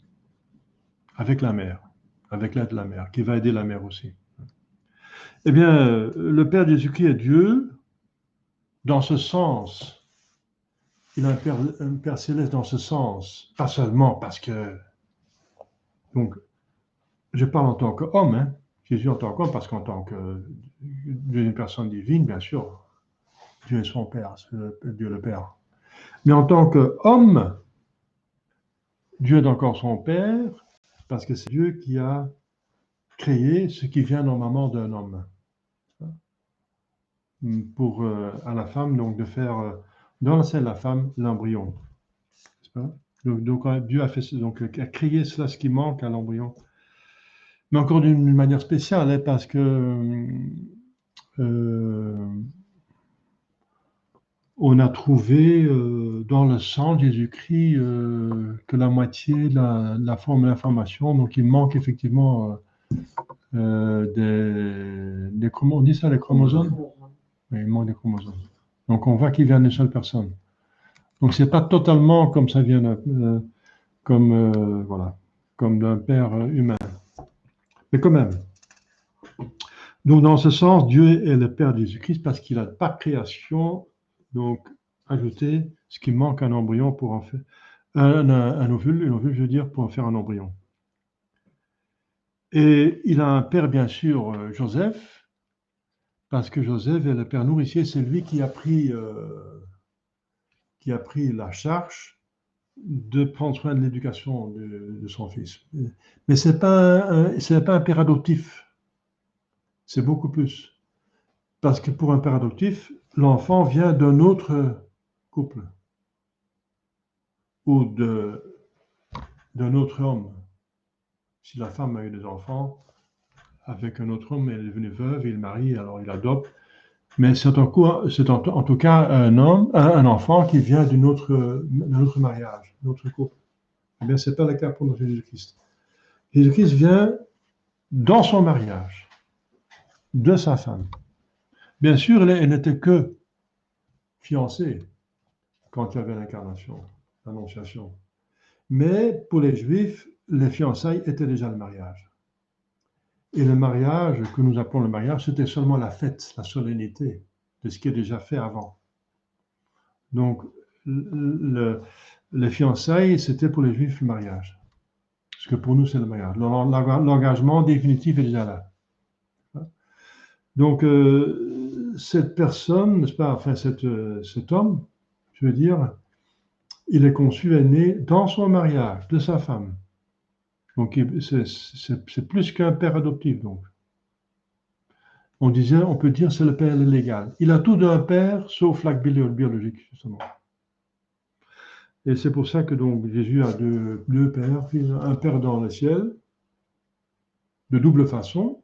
avec la mère, avec l'aide de la mère, qui va aider la mère aussi. Eh bien, le Père Jésus-Christ est Dieu, dans ce sens. Il a un Père céleste dans ce sens, pas seulement parce que... Donc, je parle en tant qu'homme, hein, Jésus en tant qu'homme, parce qu'en tant que d'une personne divine, bien sûr, Dieu est son Père, c'est Dieu le Père. Mais en tant qu'homme, Dieu est encore son Père, parce que c'est Dieu qui a créé ce qui vient normalement d'un homme. Pour à la femme, donc de faire dans la selle de la femme l'embryon. Donc Dieu a créé cela, ce qui manque à l'embryon. Mais encore d'une manière spéciale, hein, parce que on a trouvé dans le sang de Jésus-Christ que la moitié de la forme de l'information, donc il manque effectivement on dit ça, les chromosomes? Oui, il manque des chromosomes. Donc on voit qu'il vient d'une seule personne. Donc c'est pas totalement comme ça vient comme d'un père humain. Mais quand même. Donc dans ce sens, Dieu est le Père de Jésus-Christ parce qu'il a par création donc ajouté ce qui manque à un embryon pour en faire un ovule, je veux dire, pour en faire un embryon. Et il a un père, bien sûr, Joseph, parce que Joseph est le père nourricier, c'est lui qui a pris la charge de prendre soin de l'éducation de son fils. Mais ce n'est pas un père adoptif, c'est beaucoup plus. Parce que pour un père adoptif, l'enfant vient d'un autre couple ou d'un autre homme. Si la femme a eu des enfants avec un autre homme, elle est devenue veuve, il marie, alors il adopte. Mais c'est en tout cas un enfant qui vient d'un autre mariage, d'un autre couple. Eh bien, ce n'est pas le cas pour notre Jésus-Christ. Jésus-Christ vient dans son mariage. de sa femme. Bien sûr, elle n'était que fiancée quand il y avait l'incarnation, l'annonciation. Mais pour les Juifs, les fiançailles étaient déjà le mariage. Et le mariage, que nous appelons le mariage, c'était seulement la fête, la solennité de ce qui est déjà fait avant. Donc, les fiançailles, c'était pour les Juifs le mariage. Parce que pour nous, c'est le mariage. L'engagement définitif est déjà là. Donc, cette personne, n'est-ce pas, enfin, cet homme, je veux dire, il est conçu, est né dans son mariage de sa femme. Donc, c'est plus qu'un père adoptif, donc. On peut dire, c'est le père légal. Il a tout d'un père, sauf l'acte biologique, justement. Et c'est pour ça que donc Jésus a deux pères, un père dans le ciel, de double façon.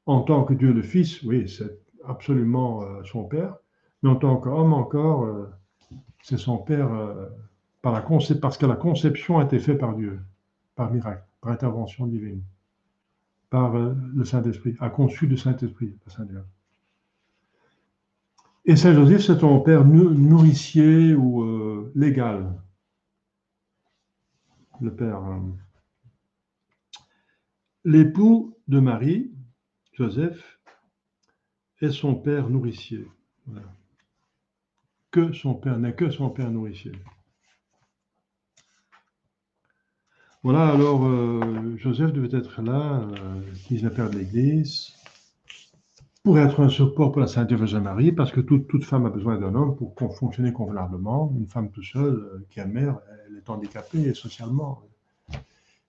En tant que Dieu le Fils, oui, c'est absolument son père, mais en tant qu'homme encore, c'est son père parce que la conception a été faite par Dieu, par miracle, par intervention divine, par le Saint-Esprit, a conçu le Saint-Esprit, le Saint-Dieu. Et Saint Joseph, c'est ton père nourricier ou légal, le père. L'époux de Marie, Joseph, est son père nourricier. Voilà. N'est que son père nourricier. Voilà, alors Joseph devait être là, qui est le père de l'Église, pour être un support pour la Sainte Vierge Marie, parce que toute femme a besoin d'un homme pour fonctionner convenablement. Une femme toute seule, qui est mère, elle est handicapée socialement. Il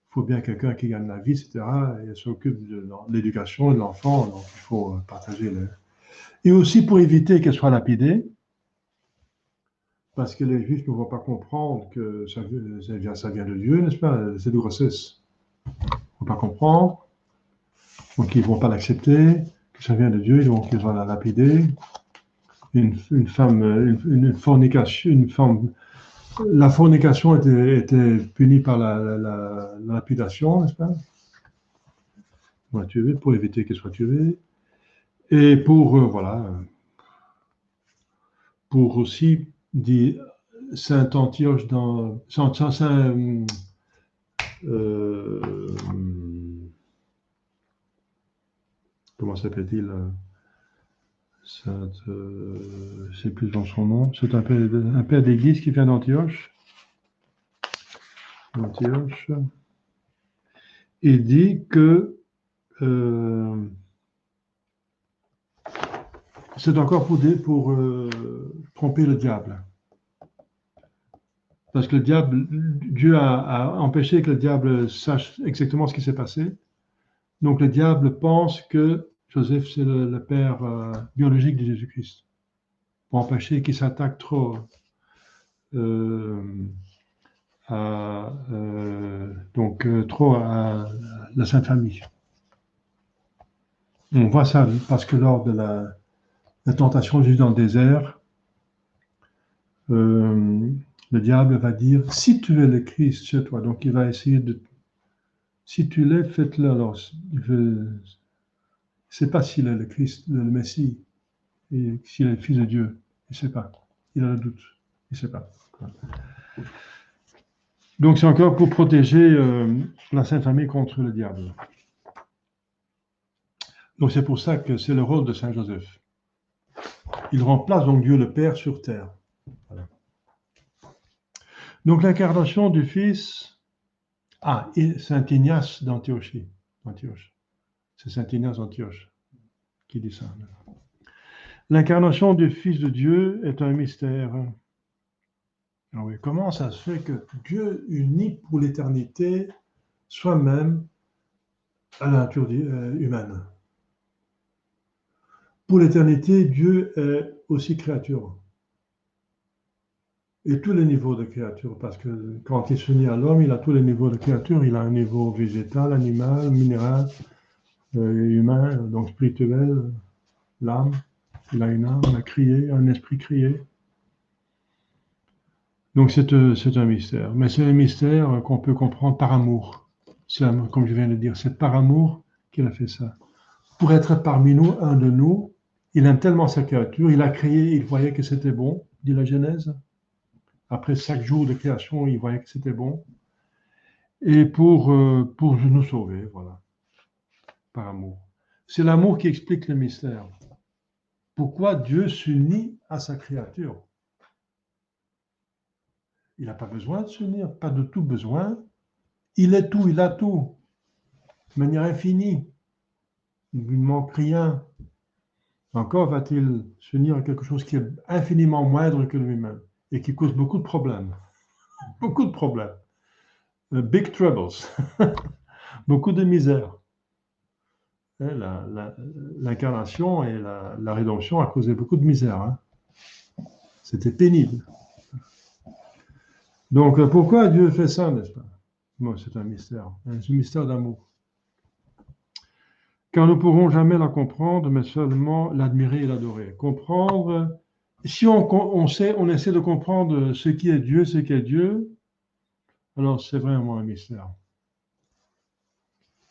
faut bien quelqu'un qui gagne la vie, etc. Et elle s'occupe de l'éducation de l'enfant, donc il faut partager le... Et aussi pour éviter qu'elle soit lapidée, parce que les Juifs ne vont pas comprendre que ça vient de Dieu, n'est-ce pas? C'est de grossesse. Ils ne vont pas comprendre, donc ils ne vont pas l'accepter, que ça vient de Dieu, donc ils vont la lapider. Une fornication, la fornication était punie par la lapidation, n'est-ce pas? On va tuer pour éviter qu'elle soit tuée. Et pour, pour aussi dire Saint Antioche dans comment s'appelle-t-il? Je ne sais plus dans son nom. C'est un père d'église qui vient d'Antioche. Il dit que c'est encore pour tromper le diable. Parce que le diable, Dieu a empêché que le diable sache exactement ce qui s'est passé. Donc le diable pense que Joseph, c'est le père biologique de Jésus-Christ, pour empêcher qu'il s'attaque trop trop à la Sainte Famille. On voit ça parce que lors de la tentation de Jésus dans le désert, le diable va dire, si tu es le Christ chez toi, donc il va essayer de... Si tu l'es, faites-le. Alors, je ne sais pas s'il est le Christ, le Messie, et s'il est le Fils de Dieu. Il ne sait pas. Il a le doute. Il ne sait pas. Donc, c'est encore pour protéger la Sainte Famille contre le diable. Donc, c'est pour ça que c'est le rôle de Saint Joseph. Il remplace donc Dieu le Père sur terre. Voilà. Donc, l'incarnation du Fils... et Saint Ignace d'Antioche. C'est Saint Ignace d'Antioche qui dit ça. L'incarnation du Fils de Dieu est un mystère. Ah oui, comment ça se fait que Dieu unit pour l'éternité soi-même à la nature humaine? Pour l'éternité, Dieu est aussi créature. Et tous les niveaux de créature, parce que quand il s'unit à l'homme, il a tous les niveaux de créature. Il a un niveau végétal, animal, minéral, humain, donc spirituel, l'âme. Il a une âme, il a crié, un esprit crié. Donc c'est un mystère. Mais c'est un mystère qu'on peut comprendre par amour. Comme je viens de dire, c'est par amour qu'il a fait ça. pour être parmi nous, un de nous. Il aime tellement sa créature, il a créé, il voyait que c'était bon, dit la Genèse. Après 5 jours de création, il voyait que c'était bon. Et pour nous sauver, voilà, par amour. C'est l'amour qui explique le mystère. Pourquoi Dieu s'unit à sa créature? Il n'a pas besoin de s'unir, pas de tout besoin. Il est tout, il a tout, de manière infinie. Il ne lui manque rien. Encore va-t-il s'unir à quelque chose qui est infiniment moindre que lui-même et qui cause beaucoup de problèmes. Beaucoup de problèmes. Big troubles. Beaucoup de misère. L'incarnation et la rédemption a causé beaucoup de misère. Hein. C'était pénible. Donc, pourquoi Dieu fait ça, n'est-ce pas? Bon, c'est un mystère. C'est un mystère d'amour. Car nous ne pourrons jamais la comprendre, mais seulement l'admirer et l'adorer. Comprendre, si on essaie de comprendre ce qui est Dieu, alors c'est vraiment un mystère.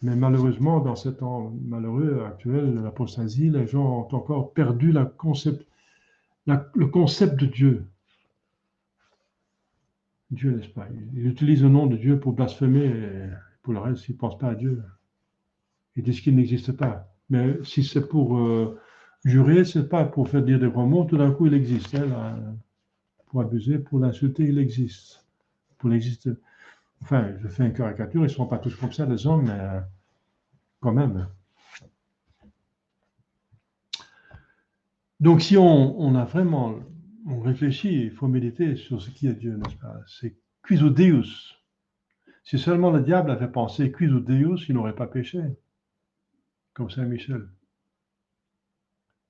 Mais malheureusement, dans ce temps malheureux actuel, l'apostasie, les gens ont encore perdu le concept de Dieu. Dieu, n'est-ce pas? Ils utilisent le nom de Dieu pour blasphémer, et pour le reste, ils ne pensent pas à Dieu. Ils disent qu'il n'existe pas. Mais si c'est pour jurer, ce n'est pas pour faire dire des gros mots, tout d'un coup il existe. Hein, là, pour abuser, pour l'insulter, il existe. Pour l'exister. Enfin, je fais une caricature, ils ne sont pas tous comme ça, les hommes, mais quand même. Donc si on a vraiment, on réfléchit, il faut méditer sur ce qui est Dieu, n'est-ce pas? C'est quis Deus. Si seulement le diable avait pensé quis Deus, il n'aurait pas péché, comme Saint Michel.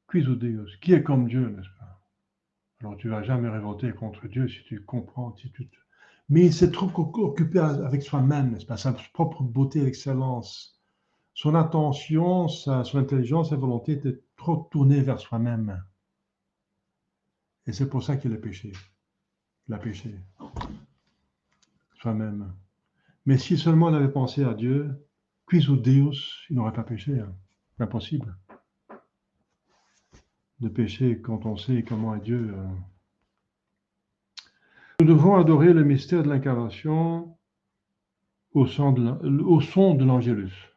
Quis Deus, qui est comme Dieu, n'est-ce pas? Alors tu ne vas jamais révolter contre Dieu si tu comprends, mais il s'est trop occupé avec soi-même, n'est-ce pas? Sa propre beauté et excellence. Son attention, son intelligence, sa volonté étaient trop tournées vers soi-même. Et c'est pour ça qu'il a péché. Il a péché. Soi-même. Mais si seulement il avait pensé à Dieu, quis Deus, il n'aurait pas péché. Hein. C'est impossible de pécher quand on sait comment est Dieu. Nous devons adorer le mystère de l'incarnation au son de l'Angélus.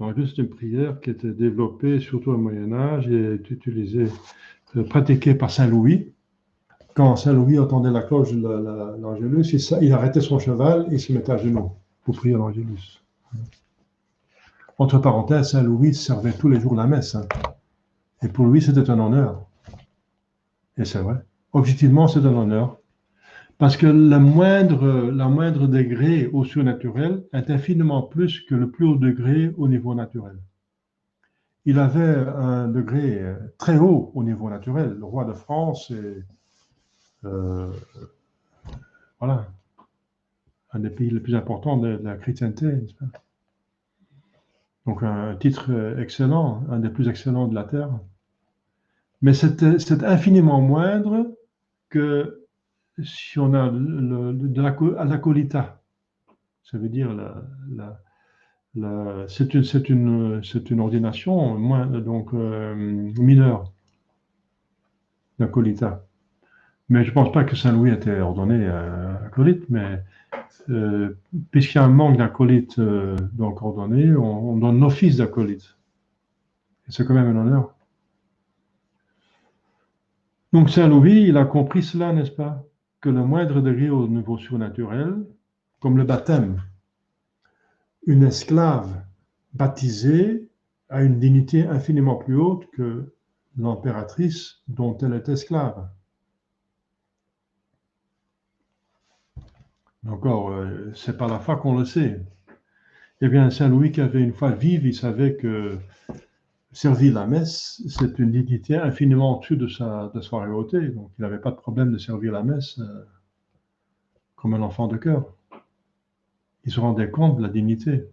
L'Angélus, c'est une prière qui était développée surtout au Moyen-Âge et est utilisée, pratiquée par Saint Louis. Quand Saint Louis entendait la cloche de l'Angélus, il arrêtait son cheval et se mettait à genoux pour prier l'Angélus. Entre parenthèses, Saint Louis servait tous les jours la messe. Hein. Et pour lui, c'était un honneur. Et c'est vrai. Objectivement, c'est un honneur. Parce que la moindre degré au surnaturel est infiniment plus que le plus haut degré au niveau naturel. Il avait un degré très haut au niveau naturel. Le roi de France est voilà, un des pays les plus importants de la chrétienté, n'est-ce pas? Donc un titre excellent, un des plus excellents de la Terre. Mais c'est infiniment moindre que si on a l'acolita. Ça veut dire c'est une ordination mineure, l'acolita. Mais je ne pense pas que Saint Louis était ordonné acolyte, mais puisqu'il y a un manque d'acolytes donc ordonnés, on donne l'office d'acolyte. Et c'est quand même un honneur. Donc Saint Louis, il a compris cela, n'est-ce pas? Que le moindre degré au niveau surnaturel, comme le baptême, une esclave baptisée a une dignité infiniment plus haute que l'impératrice dont elle est esclave. Encore, c'est par la foi qu'on le sait. Eh bien, Saint Louis, qui avait une foi vive, il savait que servir la messe, c'est une dignité infiniment au-dessus de sa royauté. Donc, il n'avait pas de problème de servir la messe comme un enfant de cœur. Il se rendait compte de la dignité.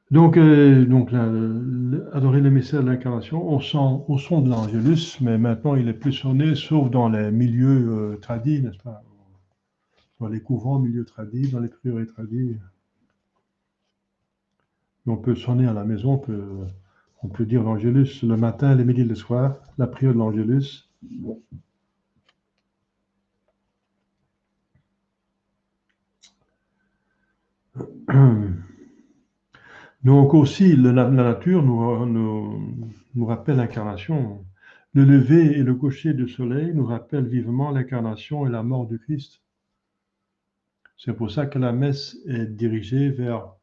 Donc adorer le mystère de l'incarnation au son de l'Angélus, mais maintenant il est plus sonné, sauf dans les milieux tradis, n'est-ce pas? Dans les couvents, milieux tradis, dans les prieurés tradis. On peut sonner à la maison, on peut dire l'Angélus le matin, le midi, le soir, la prière de l'Angélus. Donc aussi, la nature nous rappelle l'incarnation. Le lever et le coucher du soleil nous rappellent vivement l'incarnation et la mort du Christ. C'est pour ça que la messe est dirigée vers,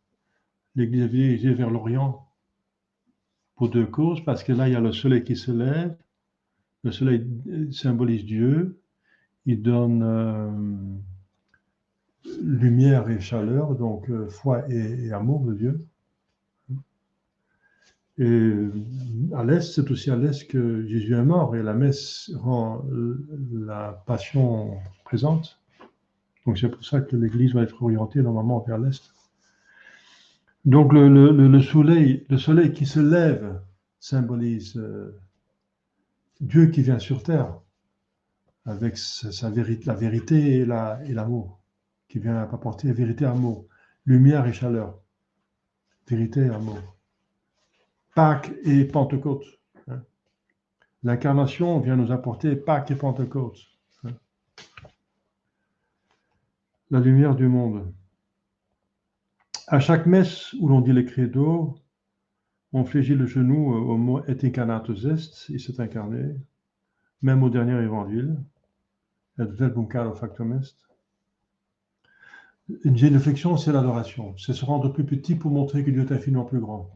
l'Église est dirigée vers l'Orient. Pour deux causes, parce que là, il y a le soleil qui se lève. Le soleil symbolise Dieu. Il donne lumière et chaleur, donc foi et amour de Dieu. Et à l'Est, c'est aussi à l'Est que Jésus est mort et la messe rend la passion présente. Donc c'est pour ça que l'Église va être orientée normalement vers l'Est. Donc le soleil qui se lève symbolise Dieu qui vient sur terre avec la vérité et l'amour, qui vient apporter vérité et amour, lumière et chaleur, vérité et amour. Pâques et Pentecôte. Hein. L'incarnation vient nous apporter Pâques et Pentecôte. Hein. La lumière du monde. À chaque messe où l'on dit les credos, on fléchit le genou au mot et incarnatus est, il s'est incarné, même au dernier évangile, et verbum caro factum est. Une génuflexion, c'est l'adoration. C'est se rendre plus petit pour montrer que Dieu est infiniment plus grand.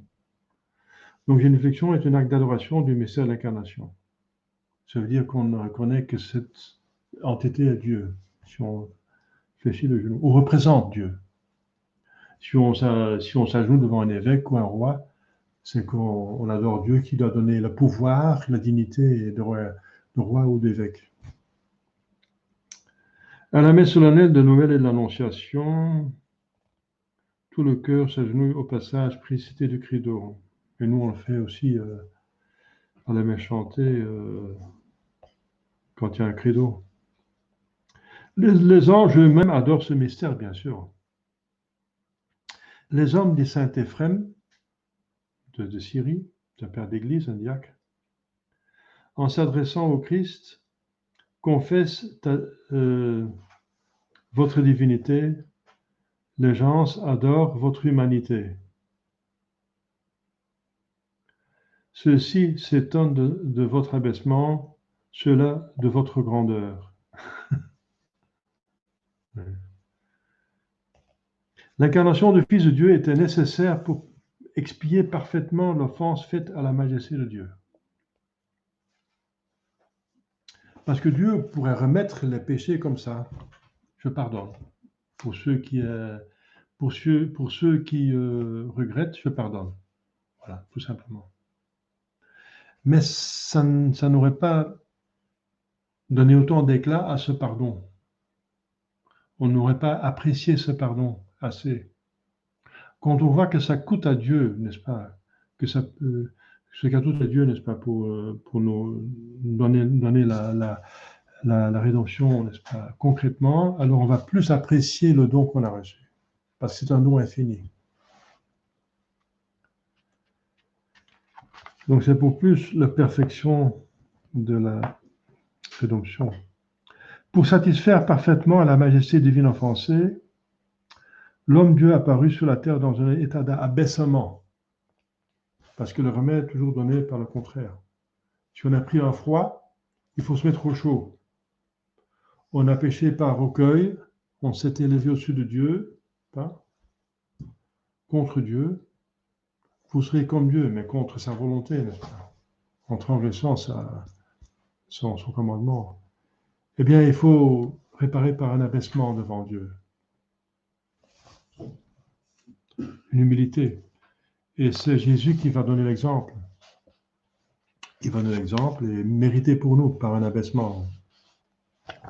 Donc, génuflexion est un acte d'adoration du mystère de l'incarnation. Ça veut dire qu'on reconnaît que cette entité est Dieu, si on fléchit le genou, ou représente Dieu. Si on s'agenouille devant un évêque ou un roi, c'est qu'on adore Dieu qui doit donner le pouvoir, la dignité de roi ou d'évêque. À la messe solennelle de Noël et de l'Annonciation, tout le cœur s'agenouille au passage précité du credo. Et nous, on le fait aussi à la messe chantée quand il y a un credo. Les anges eux-mêmes adorent ce mystère, bien sûr. Les hommes des saint Éphrem de Syrie, un père d'église, un diacre, en s'adressant au Christ, confessent votre divinité, les gens adorent votre humanité. Ceux-ci s'étonnent de votre abaissement, ceux-là de votre grandeur. L'incarnation du Fils de Dieu était nécessaire pour expier parfaitement l'offense faite à la majesté de Dieu. Parce que Dieu pourrait remettre les péchés comme ça. Je pardonne. Pour ceux qui regrettent, je pardonne. Voilà, tout simplement. Mais ça n'aurait pas donné autant d'éclat à ce pardon. On n'aurait pas apprécié ce pardon assez. Quand on voit que ça coûte à Dieu, n'est-ce pas, que ça coûte à Dieu, n'est-ce pas, pour nous donner la rédemption, n'est-ce pas, concrètement, alors on va plus apprécier le don qu'on a reçu, parce que c'est un don infini. Donc c'est pour plus la perfection de la rédemption. Pour satisfaire parfaitement à la majesté divine offensée, l'homme Dieu apparut sur la terre dans un état d'abaissement, parce que le remède est toujours donné par le contraire. Si on a pris un froid, il faut se mettre au chaud. On a péché par orgueil, on s'est élevé au-dessus de Dieu, pas contre Dieu. Vous serez comme Dieu, mais contre sa volonté, n'est-ce pas, en transgressant son commandement. Eh bien, il faut réparer par un abaissement devant Dieu. Une humilité. Et c'est Jésus qui va donner l'exemple. Il va donner l'exemple et mériter pour nous par un abaissement.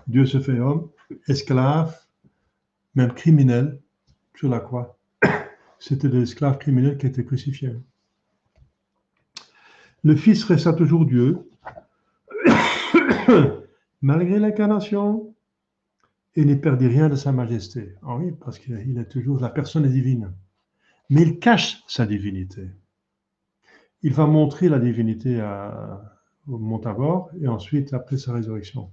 Dieu se fait homme, esclave, même criminel, sur la croix. C'était des esclaves criminels qui étaient crucifiés. Le Fils resta toujours Dieu, malgré l'incarnation, et ne perdit rien de sa majesté. Ah oui, parce qu'il est toujours, la personne est divine. mais il cache sa divinité. Il va montrer la divinité au mont Tabor et ensuite après sa résurrection.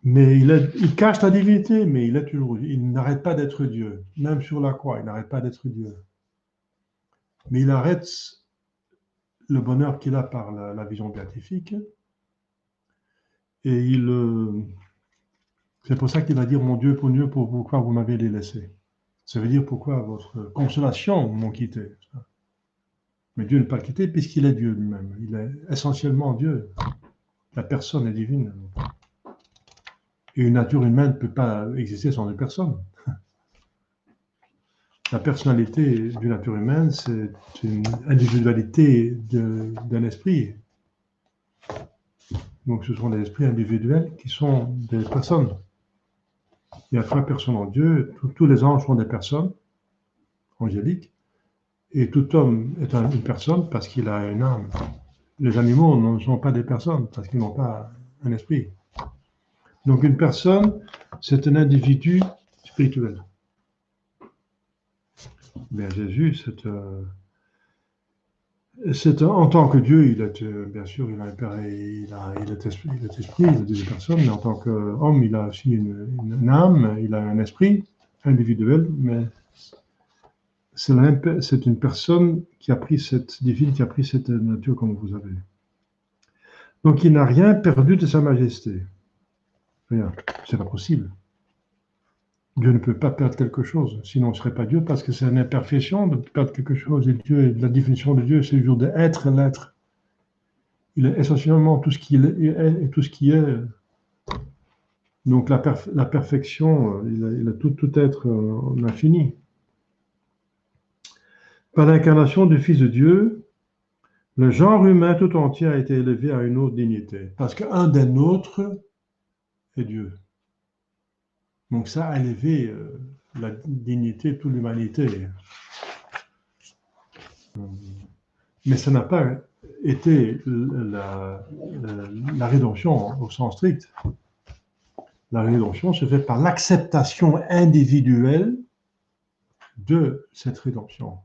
Mais il cache la divinité, mais il n'arrête pas d'être Dieu. Même sur la croix, il n'arrête pas d'être Dieu. Mais il arrête le bonheur qu'il a par la vision béatifique. Et c'est pour ça qu'il va dire, mon Dieu, pourquoi vous m'avez laissé? Ça veut dire, pourquoi votre consolation m'ont quitté? Mais Dieu ne peut pas le quitter puisqu'il est Dieu lui-même. Il est essentiellement Dieu. La personne est divine. Et une nature humaine ne peut pas exister sans une personne. La personnalité d'une nature humaine, c'est une individualité d'un esprit. Donc ce sont des esprits individuels qui sont des personnes. Il y a 3 personnes en Dieu. Tous les anges sont des personnes angéliques. Et tout homme est une personne parce qu'il a une âme. Les animaux ne sont pas des personnes parce qu'ils n'ont pas un esprit. Donc une personne, c'est un individu spirituel. Mais Jésus, en tant que Dieu, bien sûr, il a un père et il est esprit, il a des personnes, mais en tant qu'homme, il a aussi une âme, il a un esprit individuel, mais c'est une personne qui a pris cette nature comme vous avez. Donc il n'a rien perdu de sa majesté. Rien. C'est pas possible. Dieu ne peut pas perdre quelque chose, sinon il ne serait pas Dieu, parce que c'est une imperfection de perdre quelque chose. Et Dieu, la définition de Dieu, c'est le jour d'être, l'être. Il est essentiellement tout ce qu'il est et tout ce qui est. Donc la perfection, il a tout être en infini. Par l'incarnation du Fils de Dieu, le genre humain tout entier a été élevé à une autre dignité, parce qu'un des nôtres est Dieu. Donc ça a élevé la dignité de toute l'humanité. Mais ça n'a pas été la rédemption au sens strict. La rédemption se fait par l'acceptation individuelle de cette rédemption.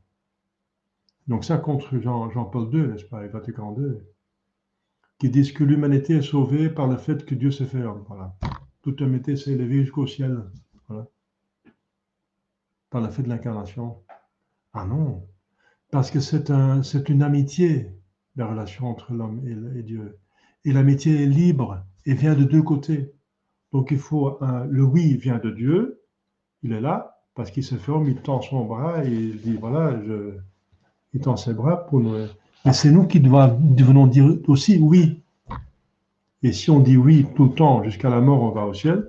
Donc ça contre Jean-Paul II, n'est-ce pas, et Vatican II, qui disent que l'humanité est sauvée par le fait que Dieu s'est fait homme. Voilà. Toute l'humanité s'est élevée jusqu'au ciel. Voilà. Par le fait de l'incarnation. Ah non, parce que c'est une amitié, la relation entre l'homme et Dieu. Et l'amitié est libre et vient de 2 côtés. Donc il faut, le oui vient de Dieu, il est là, parce qu'il se fait homme, il tend son bras et il dit, voilà, il tend ses bras pour nous. Mais c'est nous qui devons dire aussi oui. Et si on dit oui tout le temps jusqu'à la mort, on va au ciel.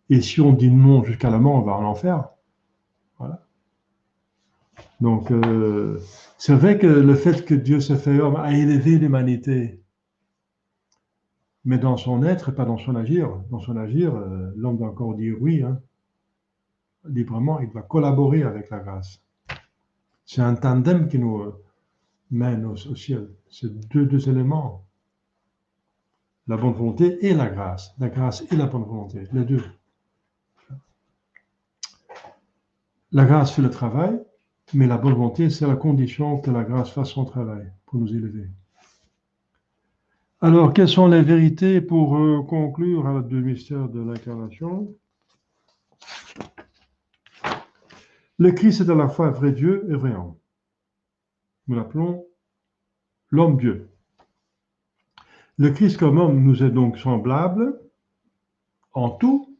Et si on dit non jusqu'à la mort, on va en enfer. Voilà. Donc, c'est vrai que le fait que Dieu se fait homme a élevé l'humanité, mais dans son être, pas dans son agir. Dans son agir, l'homme doit encore dire oui. Hein. Librement, il doit collaborer avec la grâce. C'est un tandem qui nous mène au ciel. C'est deux éléments. La bonne volonté et la grâce. La grâce et la bonne volonté, les deux. La grâce fait le travail, mais la bonne volonté, c'est la condition que la grâce fasse son travail pour nous élever. Alors, quelles sont les vérités pour conclure à le mystère de l'incarnation? Le Christ est à la fois vrai Dieu et vrai homme. Nous l'appelons l'homme-dieu. Le Christ comme homme nous est donc semblable en tout,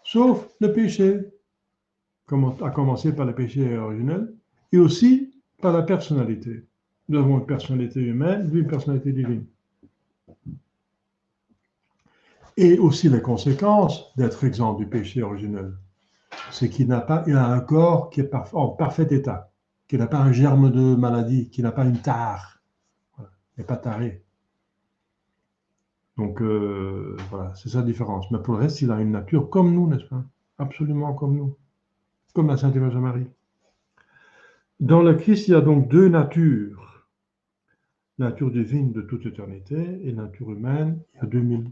sauf le péché, à commencer par le péché originel, et aussi par la personnalité. Nous avons une personnalité humaine, lui une personnalité divine. Et aussi les conséquences d'être exempt du péché originel. C'est qu'il a un corps qui est en parfait état, qui n'a pas un germe de maladie, qui n'a pas une tare, voilà, il n'est pas taré. Donc, voilà, c'est sa différence. Mais pour le reste, il a une nature comme nous, n'est-ce pas? Absolument comme nous. Comme la Sainte Vierge Marie. Dans le Christ, il y a donc 2 natures. La nature divine de toute éternité et la nature humaine, il y a 2000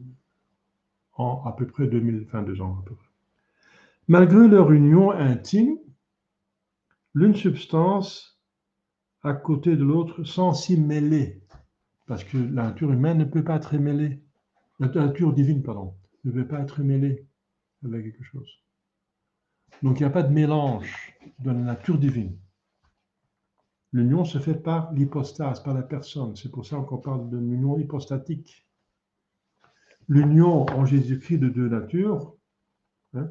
ans, à peu près 2022 ans. À peu près. Malgré leur union intime, l'une substance à côté de l'autre sans s'y mêler. Parce que la nature humaine ne peut pas être mêlée. La nature divine, pardon, ne peut pas être mêlée avec quelque chose. Donc il n'y a pas de mélange de la nature divine. L'union se fait par l'hypostase, par la personne. C'est pour ça qu'on parle d'une union hypostatique. L'union en Jésus-Christ de deux natures, hein,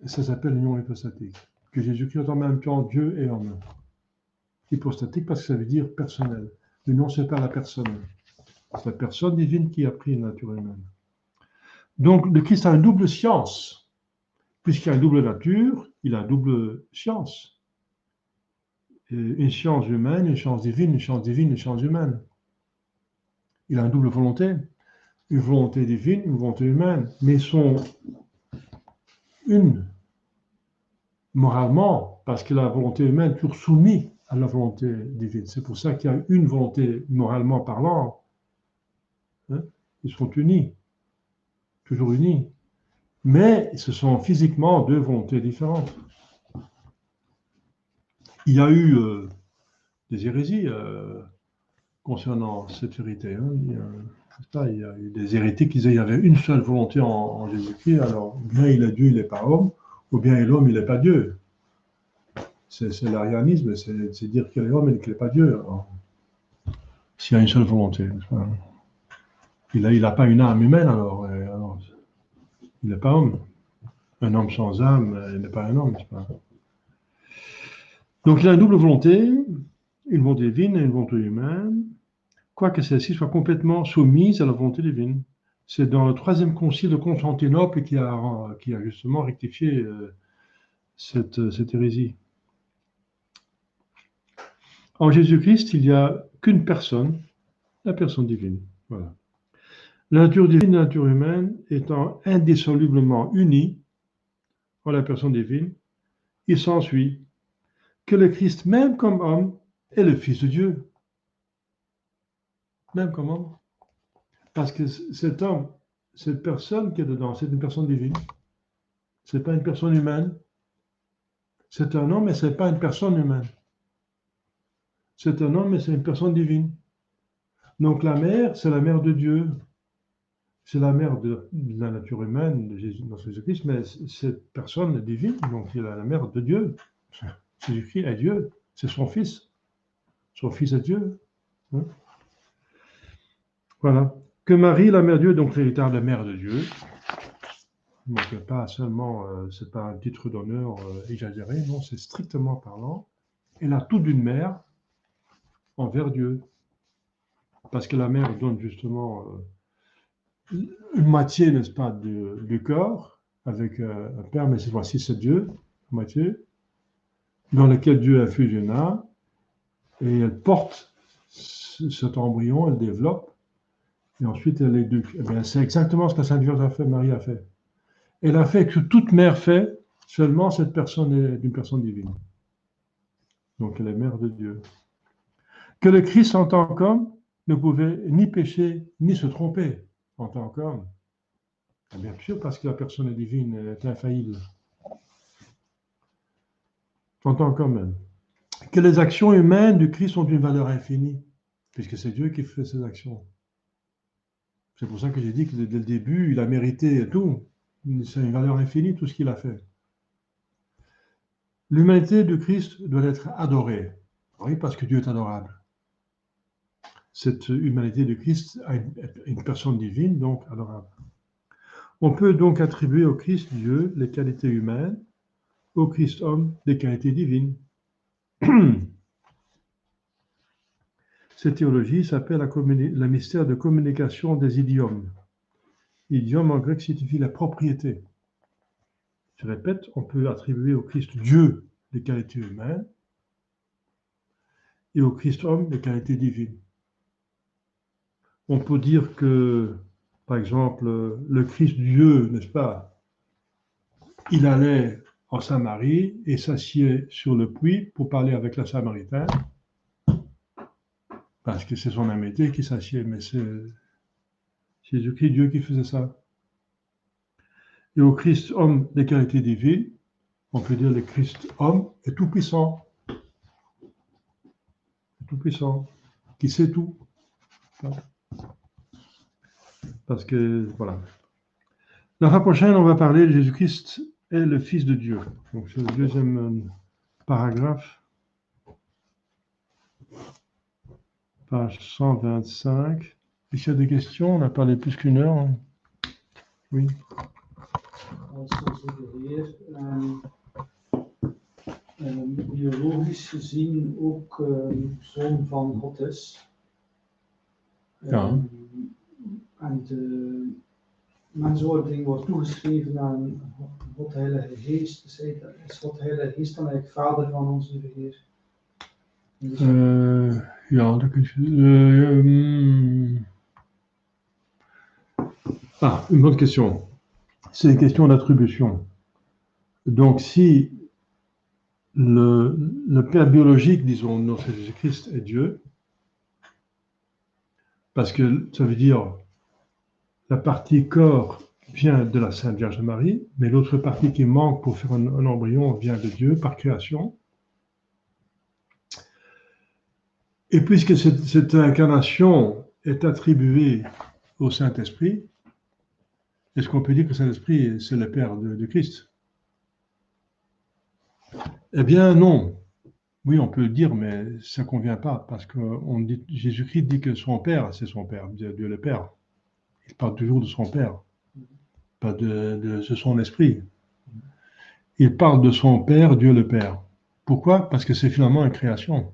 ça s'appelle l'union hypostatique. Que Jésus-Christ est en même temps Dieu et homme. Hypostatique parce que ça veut dire personnel. L'union se fait par la personne. C'est la personne divine qui a pris une nature humaine. Donc le Christ a une double science. Puisqu'il a une double nature, il a une double science. Une science humaine, une science divine, une science divine, une science humaine. Il a une double volonté. Une volonté divine, une volonté humaine. Mais ils sont une moralement, parce que la volonté humaine est toujours soumise à la volonté divine. C'est pour ça qu'il y a une volonté moralement parlant. Hein? Ils sont unis, toujours unis. Mais ce sont physiquement deux volontés différentes. Il y a eu des hérésies concernant cette vérité. Hein. Il y a eu des hérétiques qui disaient qu'il y avait une seule volonté en Jésus-Christ, alors bien il est Dieu, il n'est pas homme, ou bien il est l'homme, il n'est pas Dieu. C'est l'arianisme, c'est dire qu'il est homme et qu'il n'est pas Dieu. S'il y a une seule volonté. Il n'a pas une âme humaine alors il n'est pas homme. Un homme sans âme, il n'est pas un homme. Pas... Donc il a une double volonté, une volonté divine et une volonté humaine, quoique celle-ci soit complètement soumise à la volonté divine. C'est dans le troisième concile de Constantinople qui a justement rectifié cette hérésie. En Jésus-Christ, il n'y a qu'une personne, la personne divine. Voilà. La nature divine et la nature humaine étant indissolublement unies en la personne divine, il s'ensuit que le Christ, même comme homme, est le Fils de Dieu. Même comme homme. Parce que cet homme, cette personne qui est dedans, c'est une personne divine. Ce n'est pas une personne humaine. C'est un homme, mais ce n'est pas une personne humaine. C'est un homme, mais c'est une personne divine. Donc la mère, c'est la mère de Dieu. C'est la mère de la nature humaine de Jésus-Christ, mais cette personne est divine, donc il est la mère de Dieu. Jésus-Christ est Dieu, c'est son fils. Son fils est Dieu. Hein? Voilà. Que Marie, la mère de Dieu, donc véritable mère de Dieu. Donc pas seulement, c'est pas un titre d'honneur exagéré, non, c'est strictement parlant. Elle a tout d'une mère envers Dieu. Parce que la mère donne justement une moitié, n'est-ce pas, du corps, avec un père, mais cette fois-ci c'est Dieu, moitié, dans lequel Dieu infuse une âme, et elle porte cet embryon, elle développe, et ensuite elle éduque. Eh bien, c'est exactement ce que Sainte Vierge a fait, Marie a fait. Elle a fait que toute mère fait, seulement cette personne est une personne divine. Donc elle est mère de Dieu. Que le Christ en tant qu'homme ne pouvait ni pécher, ni se tromper en tant qu'homme. Bien sûr, parce que la personne divine est infaillible. En tant qu'homme. Que les actions humaines du Christ ont une valeur infinie, puisque c'est Dieu qui fait ces actions. C'est pour ça que j'ai dit que dès le début, il a mérité tout. C'est une valeur infinie, tout ce qu'il a fait. L'humanité du Christ doit être adorée. Oui, parce que Dieu est adorable. Cette humanité du Christ a une personne divine, donc adorable. On peut donc attribuer au Christ Dieu les qualités humaines, au Christ homme des qualités divines. Cette théologie s'appelle le mystère de communication des idiomes. Idiome en grec signifie la propriété. Je répète, on peut attribuer au Christ Dieu les qualités humaines et au Christ homme les qualités divines. On peut dire que, par exemple, le Christ Dieu, n'est-ce pas, il allait en Samarie et s'assied sur le puits pour parler avec la Samaritaine, parce que c'est son amitié qui s'assied, mais c'est Jésus-Christ, Dieu qui faisait ça. Et au Christ homme des qualités divines, on peut dire le Christ homme est tout puissant, qui sait tout. Parce que, voilà. La fois prochaine, on va parler de Jésus-Christ est le Fils de Dieu. Donc, c'est le deuxième paragraphe, page 125. Et s'il y a des questions, on a parlé plus qu'1 heure. Hein. Oui. Als onze Heer biologisch gezien ook zoon van God is. Ja. En de menswording wordt toegeschreven aan God Heilige Geest. Dus is God Heilige Geest dan eigenlijk vader van onze Heer? Ja, dat kun je. Une bonne question. C'est une question d'attribution. Donc, si le père biologique, disons, de notre Jésus-Christ est Dieu, parce que ça veut dire la partie corps vient de la Sainte Vierge Marie, mais l'autre partie qui manque pour faire un embryon vient de Dieu par création. Et puisque cette incarnation est attribuée au Saint-Esprit, est-ce qu'on peut dire que le Saint-Esprit, c'est le Père de Christ? Eh bien, non. Oui, on peut le dire, mais ça ne convient pas, parce que Jésus-Christ dit que son Père, c'est son Père, Dieu le Père. Il parle toujours de son Père, pas de son Esprit. Il parle de son Père, Dieu le Père. Pourquoi? Parce que c'est finalement une création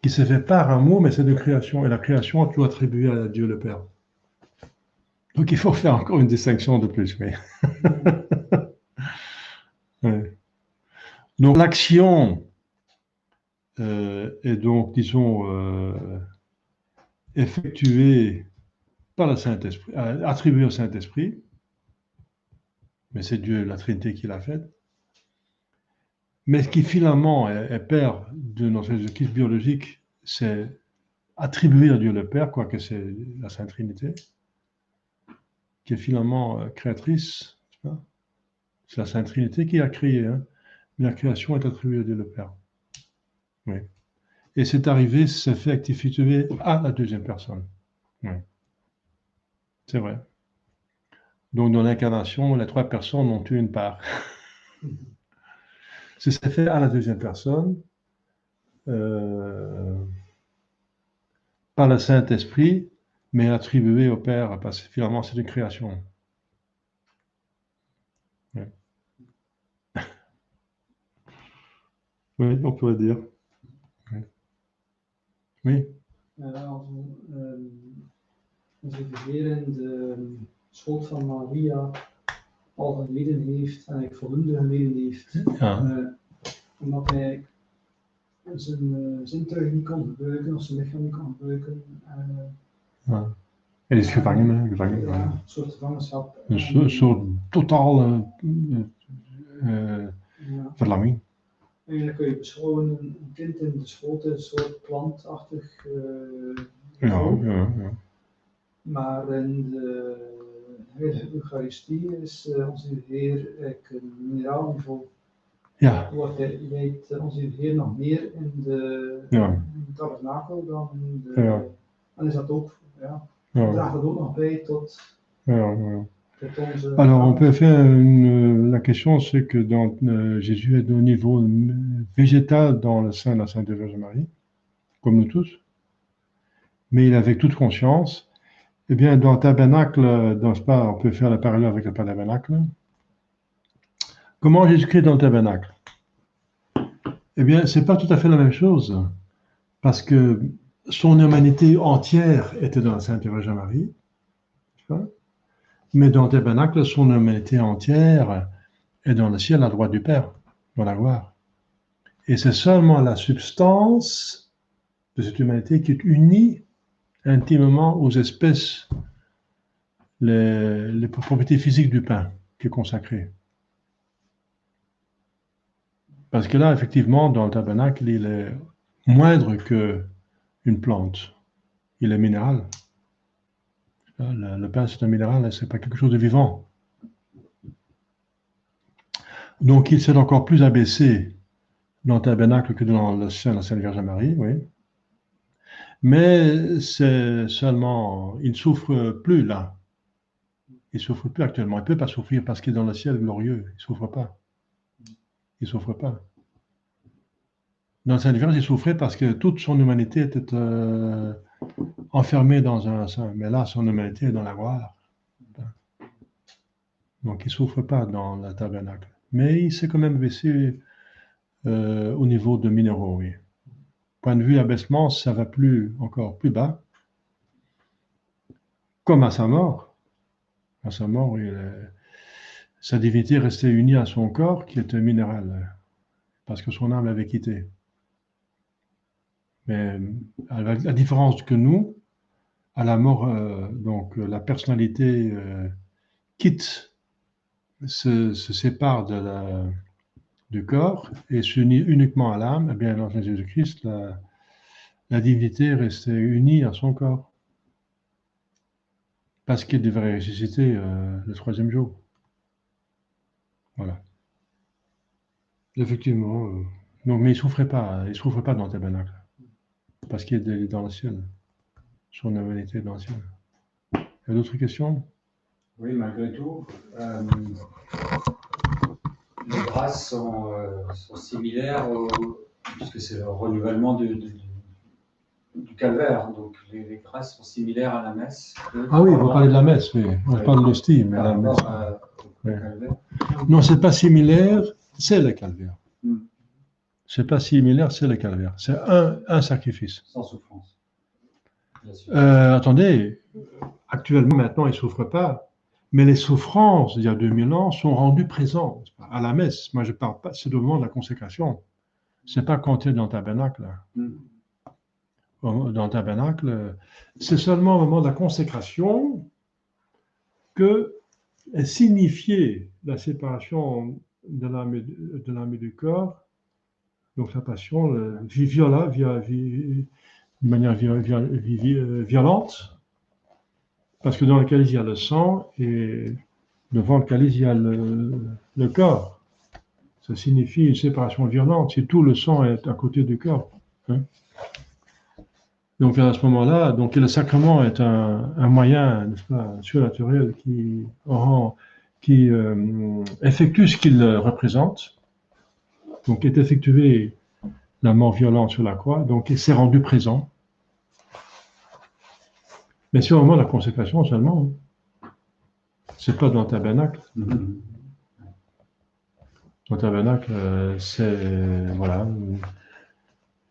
qui se fait par un mot, mais c'est de création. Et la création est toujours attribuée à Dieu le Père. Donc il faut faire encore une distinction de plus. Oui. Ouais. Donc l'action est donc, disons, effectuée par le Saint-Esprit, attribuée au Saint-Esprit, mais c'est Dieu, la Trinité qui l'a faite. Mais ce qui finalement est Père de notre Jésus-Christ biologique, c'est attribué à Dieu le Père, quoique c'est la Sainte Trinité, qui est finalement créatrice. C'est la Sainte Trinité qui a créé, hein, mais la création est attribuée à Dieu le Père. Oui. Et cette arrivée se fait activer à la deuxième personne. Oui. C'est vrai. Donc dans l'incarnation, les trois personnes ont eu une part. C'est fait à la deuxième personne. Par le Saint-Esprit, mais attribué au Père, parce que finalement c'est une création. Oui, oui, on pourrait dire. Oui. Oui. Als onze Heer in de schoot van Maria al geleden heeft, en eigenlijk voldoende geleden heeft, Ja. Omdat hij zijn zintuigen niet kon gebruiken, of zijn lichaam niet kon gebruiken. Ja. Hij is gevangen. Ja, een soort gevangenschap. Een soort totale verlamming. Eigenlijk kun je beschouwen een kind in de schoot, een soort plantachtig Ja. Maar in de heilige Eucharistie is onze Heer een mineraalniveau. Ja. Hij leidt onze Heer nog meer in de tabernakel dan in de... Ja. En is dat ook, draagt dat ook nog bij tot... Alors, on peut faire la question, c'est que Jésus est au niveau végétal dans le sein de la Sainte Vierge Marie, comme nous tous, mais il est avec toute conscience. Eh bien, dans le tabernacle, on peut faire le parallèle avec le tabernacle. Comment Jésus-Christ est dans le tabernacle? Eh bien, c'est pas tout à fait la même chose, parce que son humanité entière était dans la Sainte Vierge Marie. Mais dans le tabernacle, son humanité entière est dans le ciel à droite du Père, dans la gloire. Et c'est seulement la substance de cette humanité qui est unie intimement aux espèces, les propriétés physiques du pain qui est consacré. Parce que là, effectivement, dans le tabernacle, il est moindre qu'une plante. Il est minéral. Le pain, c'est un minéral, c'est pas quelque chose de vivant. Donc, il s'est encore plus abaissé dans le tabernacle que dans la Sainte Vierge Marie, oui. Mais c'est seulement, il ne souffre plus là. Il ne souffre plus actuellement. Il ne peut pas souffrir parce qu'il est dans le ciel glorieux. Il ne souffre pas. Il ne souffre pas. Dans Sainte Vierge, il souffrait parce que toute son humanité était enfermée dans un sein. Mais là, son humanité est dans la gloire. Donc, il ne souffre pas dans le tabernacle. Mais il s'est quand même baissé au niveau de minéraux, oui. Point de vue abaissement, ça va plus, encore plus bas. Comme à sa mort. À sa mort, sa divinité restait unie à son corps, qui était minéral, parce que son âme l'avait quitté. Mais à la différence que nous, à la mort, donc la personnalité quitte, se sépare du corps et s'unit uniquement à l'âme. Eh bien, dans Jésus-Christ, la divinité restait unie à son corps, parce qu'il devrait ressusciter le troisième jour. Voilà. Effectivement. Donc, mais il ne souffrait pas dans le tabernacle, parce qu'il est dans le ciel. Son humanité est dans le ciel. Il y a d'autres questions? Oui, malgré tout, les grâces sont similaires, puisque c'est le renouvellement du calvaire. Donc les grâces sont similaires à la messe. Ah oui, vous parlez de la messe, oui. On parle de l'hostie, mais la messe. Au calvaire. Non, c'est pas similaire, c'est le calvaire. Hmm. C'est pas similaire, c'est le calvaire. C'est un sacrifice. Sans souffrance. Bien sûr. Attendez, actuellement, maintenant, il ne souffre pas. Mais les souffrances d'il y a 2000 ans sont rendues présentes à la messe. Moi, je ne parle pas, c'est le moment de la consécration. Ce n'est pas quand tu es dans le tabernacle. Dans le tabernacle, c'est seulement au moment de la consécration que est signifiée la séparation de l'âme et du corps, donc la passion, de manière violente, parce que dans le calice, il y a le sang, et devant le calice, il y a le corps. Ça signifie une séparation violente, si tout le sang est à côté du corps. Hein. Donc à ce moment-là, donc le sacrement est un moyen, n'est-ce pas, surnaturel qui effectue ce qu'il représente. Donc est effectué la mort violente sur la croix, donc il s'est rendu présent. Mais c'est au moment de la consécration seulement. C'est pas dans le tabernacle. Dans le tabernacle, c'est voilà.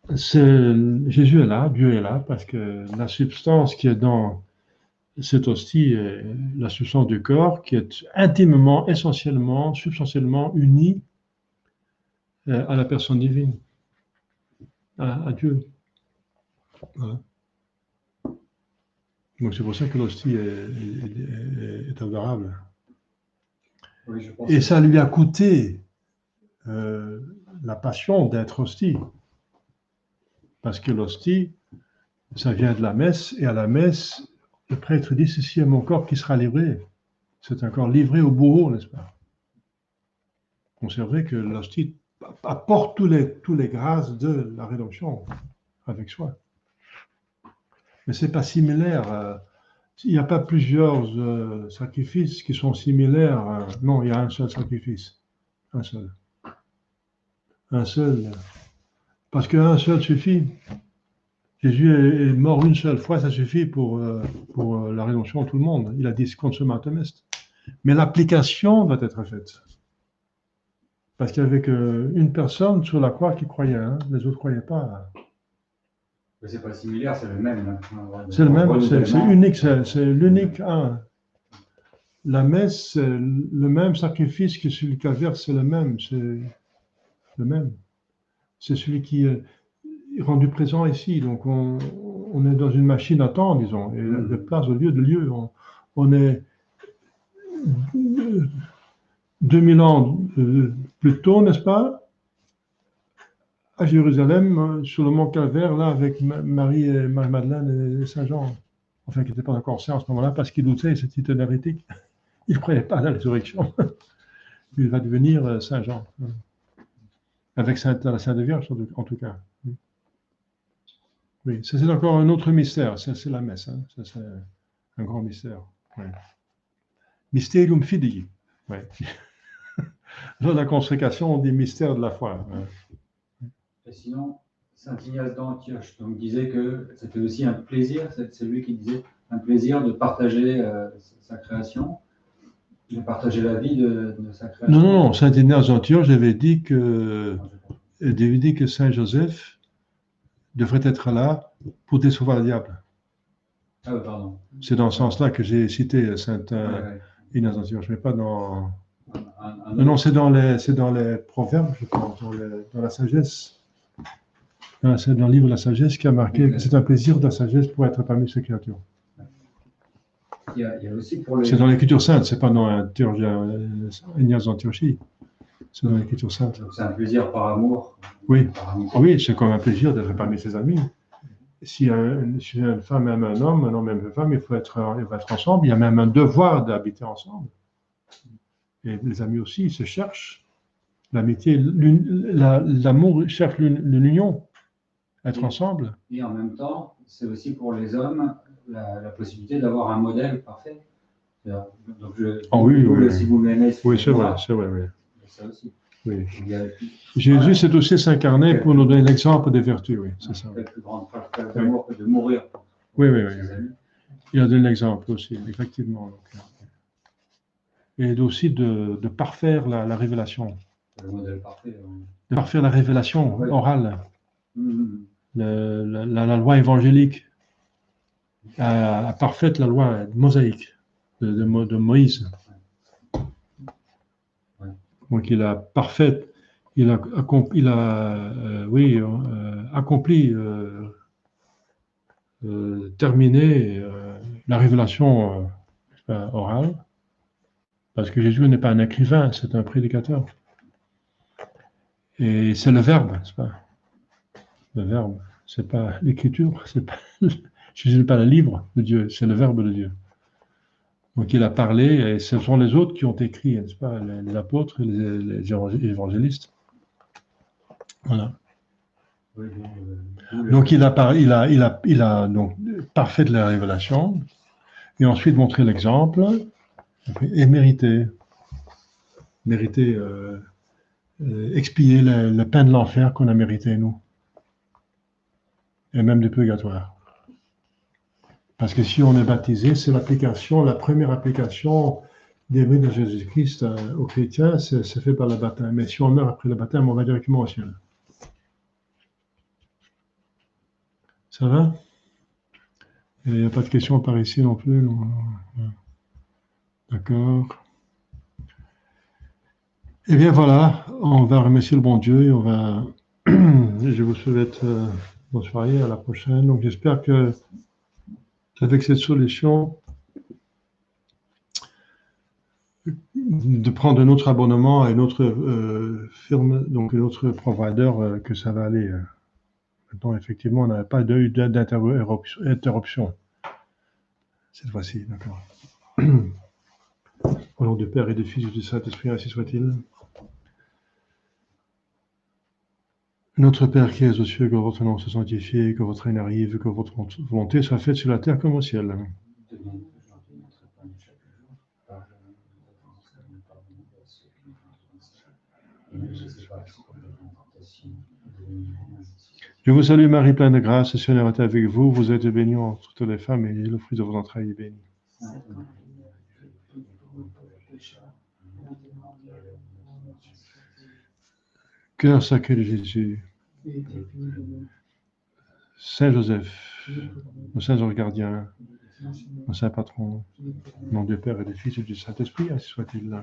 Jésus est là, Dieu est là, parce que la substance qui est dans cette hostie est la substance du corps, qui est intimement, essentiellement, substantiellement unie à la personne divine, à Dieu. Voilà. Donc c'est pour ça que l'hostie est adorable. Oui, je pense et ça lui a coûté la passion d'être hostie. Parce que l'hostie, ça vient de la messe, et à la messe, le prêtre dit, ceci est mon corps qui sera livré. C'est un corps livré au bourreau, n'est-ce pas? Conservez que l'hostie apporte tous les grâces de la rédemption avec soi. Mais ce n'est pas similaire. Il n'y a pas plusieurs sacrifices qui sont similaires. Non, il y a un seul sacrifice. Un seul. Un seul. Parce qu'un seul suffit. Jésus est mort une seule fois, ça suffit pour la rédemption de tout le monde. Il a dit consumatum est. Mais l'application doit être faite. Parce qu'il n'y avait qu'une personne sur la croix qui croyait, hein. Les autres ne croyaient pas. Mais c'est pas similaire, c'est le même. C'est le même, c'est unique, c'est l'unique un. La messe, c'est le même sacrifice que celui du calvaire, c'est le même. C'est le même. C'est celui qui est rendu présent ici. Donc on est dans une machine à temps, disons, et de place au lieu de lieu. On est 2000 ans plus tôt, n'est-ce pas, à Jérusalem, sur le mont Calvaire, là, avec Marie et Marie-Madeleine et Saint-Jean. Enfin, qui n'étaient pas encore saints à ce moment-là, parce qu'ils doutaient, c'était un hérétique. Ils ne croyaient pas à la résurrection. il va devenir Saint Jean. Avec la Sainte Vierge, en tout cas. Oui, ça c'est encore un autre mystère. Ça c'est la messe. Hein. Ça c'est un grand mystère. Ouais. Mysterium Fidei. Ouais. Lors de la consécration, on dit mystère de la foi. Ouais. Et sinon, Saint Ignace d'Antioche donc, disait que c'était aussi un plaisir, c'est lui qui disait un plaisir de partager sa création, de partager la vie de sa création. Non, Saint Ignace d'Antioche avait dit que Saint Joseph devrait être là pour décevoir le diable. Ah, pardon. C'est dans ce sens-là que j'ai cité Saint Ignace d'Antioche, mais pas dans... Non, c'est dans les proverbes, je pense, dans la sagesse. C'est dans le livre de la sagesse qui a marqué que c'est un plaisir de la sagesse pour être parmi ces créatures. Il y a aussi pour les... C'est dans l'Écriture sainte, c'est pas dans un théologien Ignace d'Antiochie. C'est dans l'Écriture sainte. C'est un plaisir par amour. Oui, Oui, c'est comme un plaisir d'être parmi ses amis. Si une femme aime un homme aime une femme, il va être ensemble. Il y a même un devoir d'habiter ensemble. Et les amis aussi, ils se cherchent. L'amitié, l'amour cherche l'union, être ensemble. Et en même temps, c'est aussi pour les hommes la possibilité d'avoir un modèle parfait. Donc si vous m'aimez, oui, c'est vrai, oui. Ça aussi. Oui. Jésus s'est aussi s'incarner pour nous donner l'exemple des vertus, oui, c'est ça. Quelle plus grande preuve d'amour que de mourir. Oui. Il a donné l'exemple aussi, effectivement. Et aussi de parfaire la révélation. Le modèle parfait. De parfaire la révélation orale. La loi évangélique a parfaite la loi mosaïque de Moïse. Donc il a parfait, accompli, terminé la révélation orale, parce que Jésus n'est pas un écrivain, c'est un prédicateur. Et c'est le Verbe, c'est pas le Verbe, c'est pas l'écriture, c'est pas Jésus n'est pas le livre de Dieu, c'est le Verbe de Dieu. Donc il a parlé, et ce sont les autres qui ont écrit, n'est-ce pas, les apôtres et les évangélistes. Voilà. Donc il a donc parfait de la révélation, et ensuite montré l'exemple, et mérité expier le pain de l'enfer qu'on a mérité, nous, et même du purgatoire. Parce que si on est baptisé, c'est la première application des mérites de Jésus-Christ aux chrétiens, c'est fait par le baptême. Mais si on meurt après le baptême, on va directement au ciel. Ça va? Il n'y a pas de questions par ici non plus. Non. D'accord. Eh bien voilà, on va remercier le bon Dieu et on va. Je vous souhaite bonne soirée, à la prochaine. Donc j'espère que avec cette solution, de prendre un autre abonnement à une autre firme, donc un autre provider, que ça va aller. Maintenant, effectivement, on n'a pas eu d'interruption cette fois-ci, d'accord. Au nom du Père et du Fils et du Saint-Esprit, ainsi soit-il. Notre Père qui es aux cieux, que votre nom soit sanctifié, que votre règne arrive, que votre volonté soit faite sur la terre comme au ciel. Je vous salue Marie, pleine de grâce, le Seigneur est avec vous. Vous êtes bénie entre toutes les femmes et le fruit de vos entrailles est béni. Cœur sacré de Jésus, Saint Joseph, nos saints anges gardiens, nos saints patrons, au nom du Père et du Fils et du Saint-Esprit, ainsi soit-il.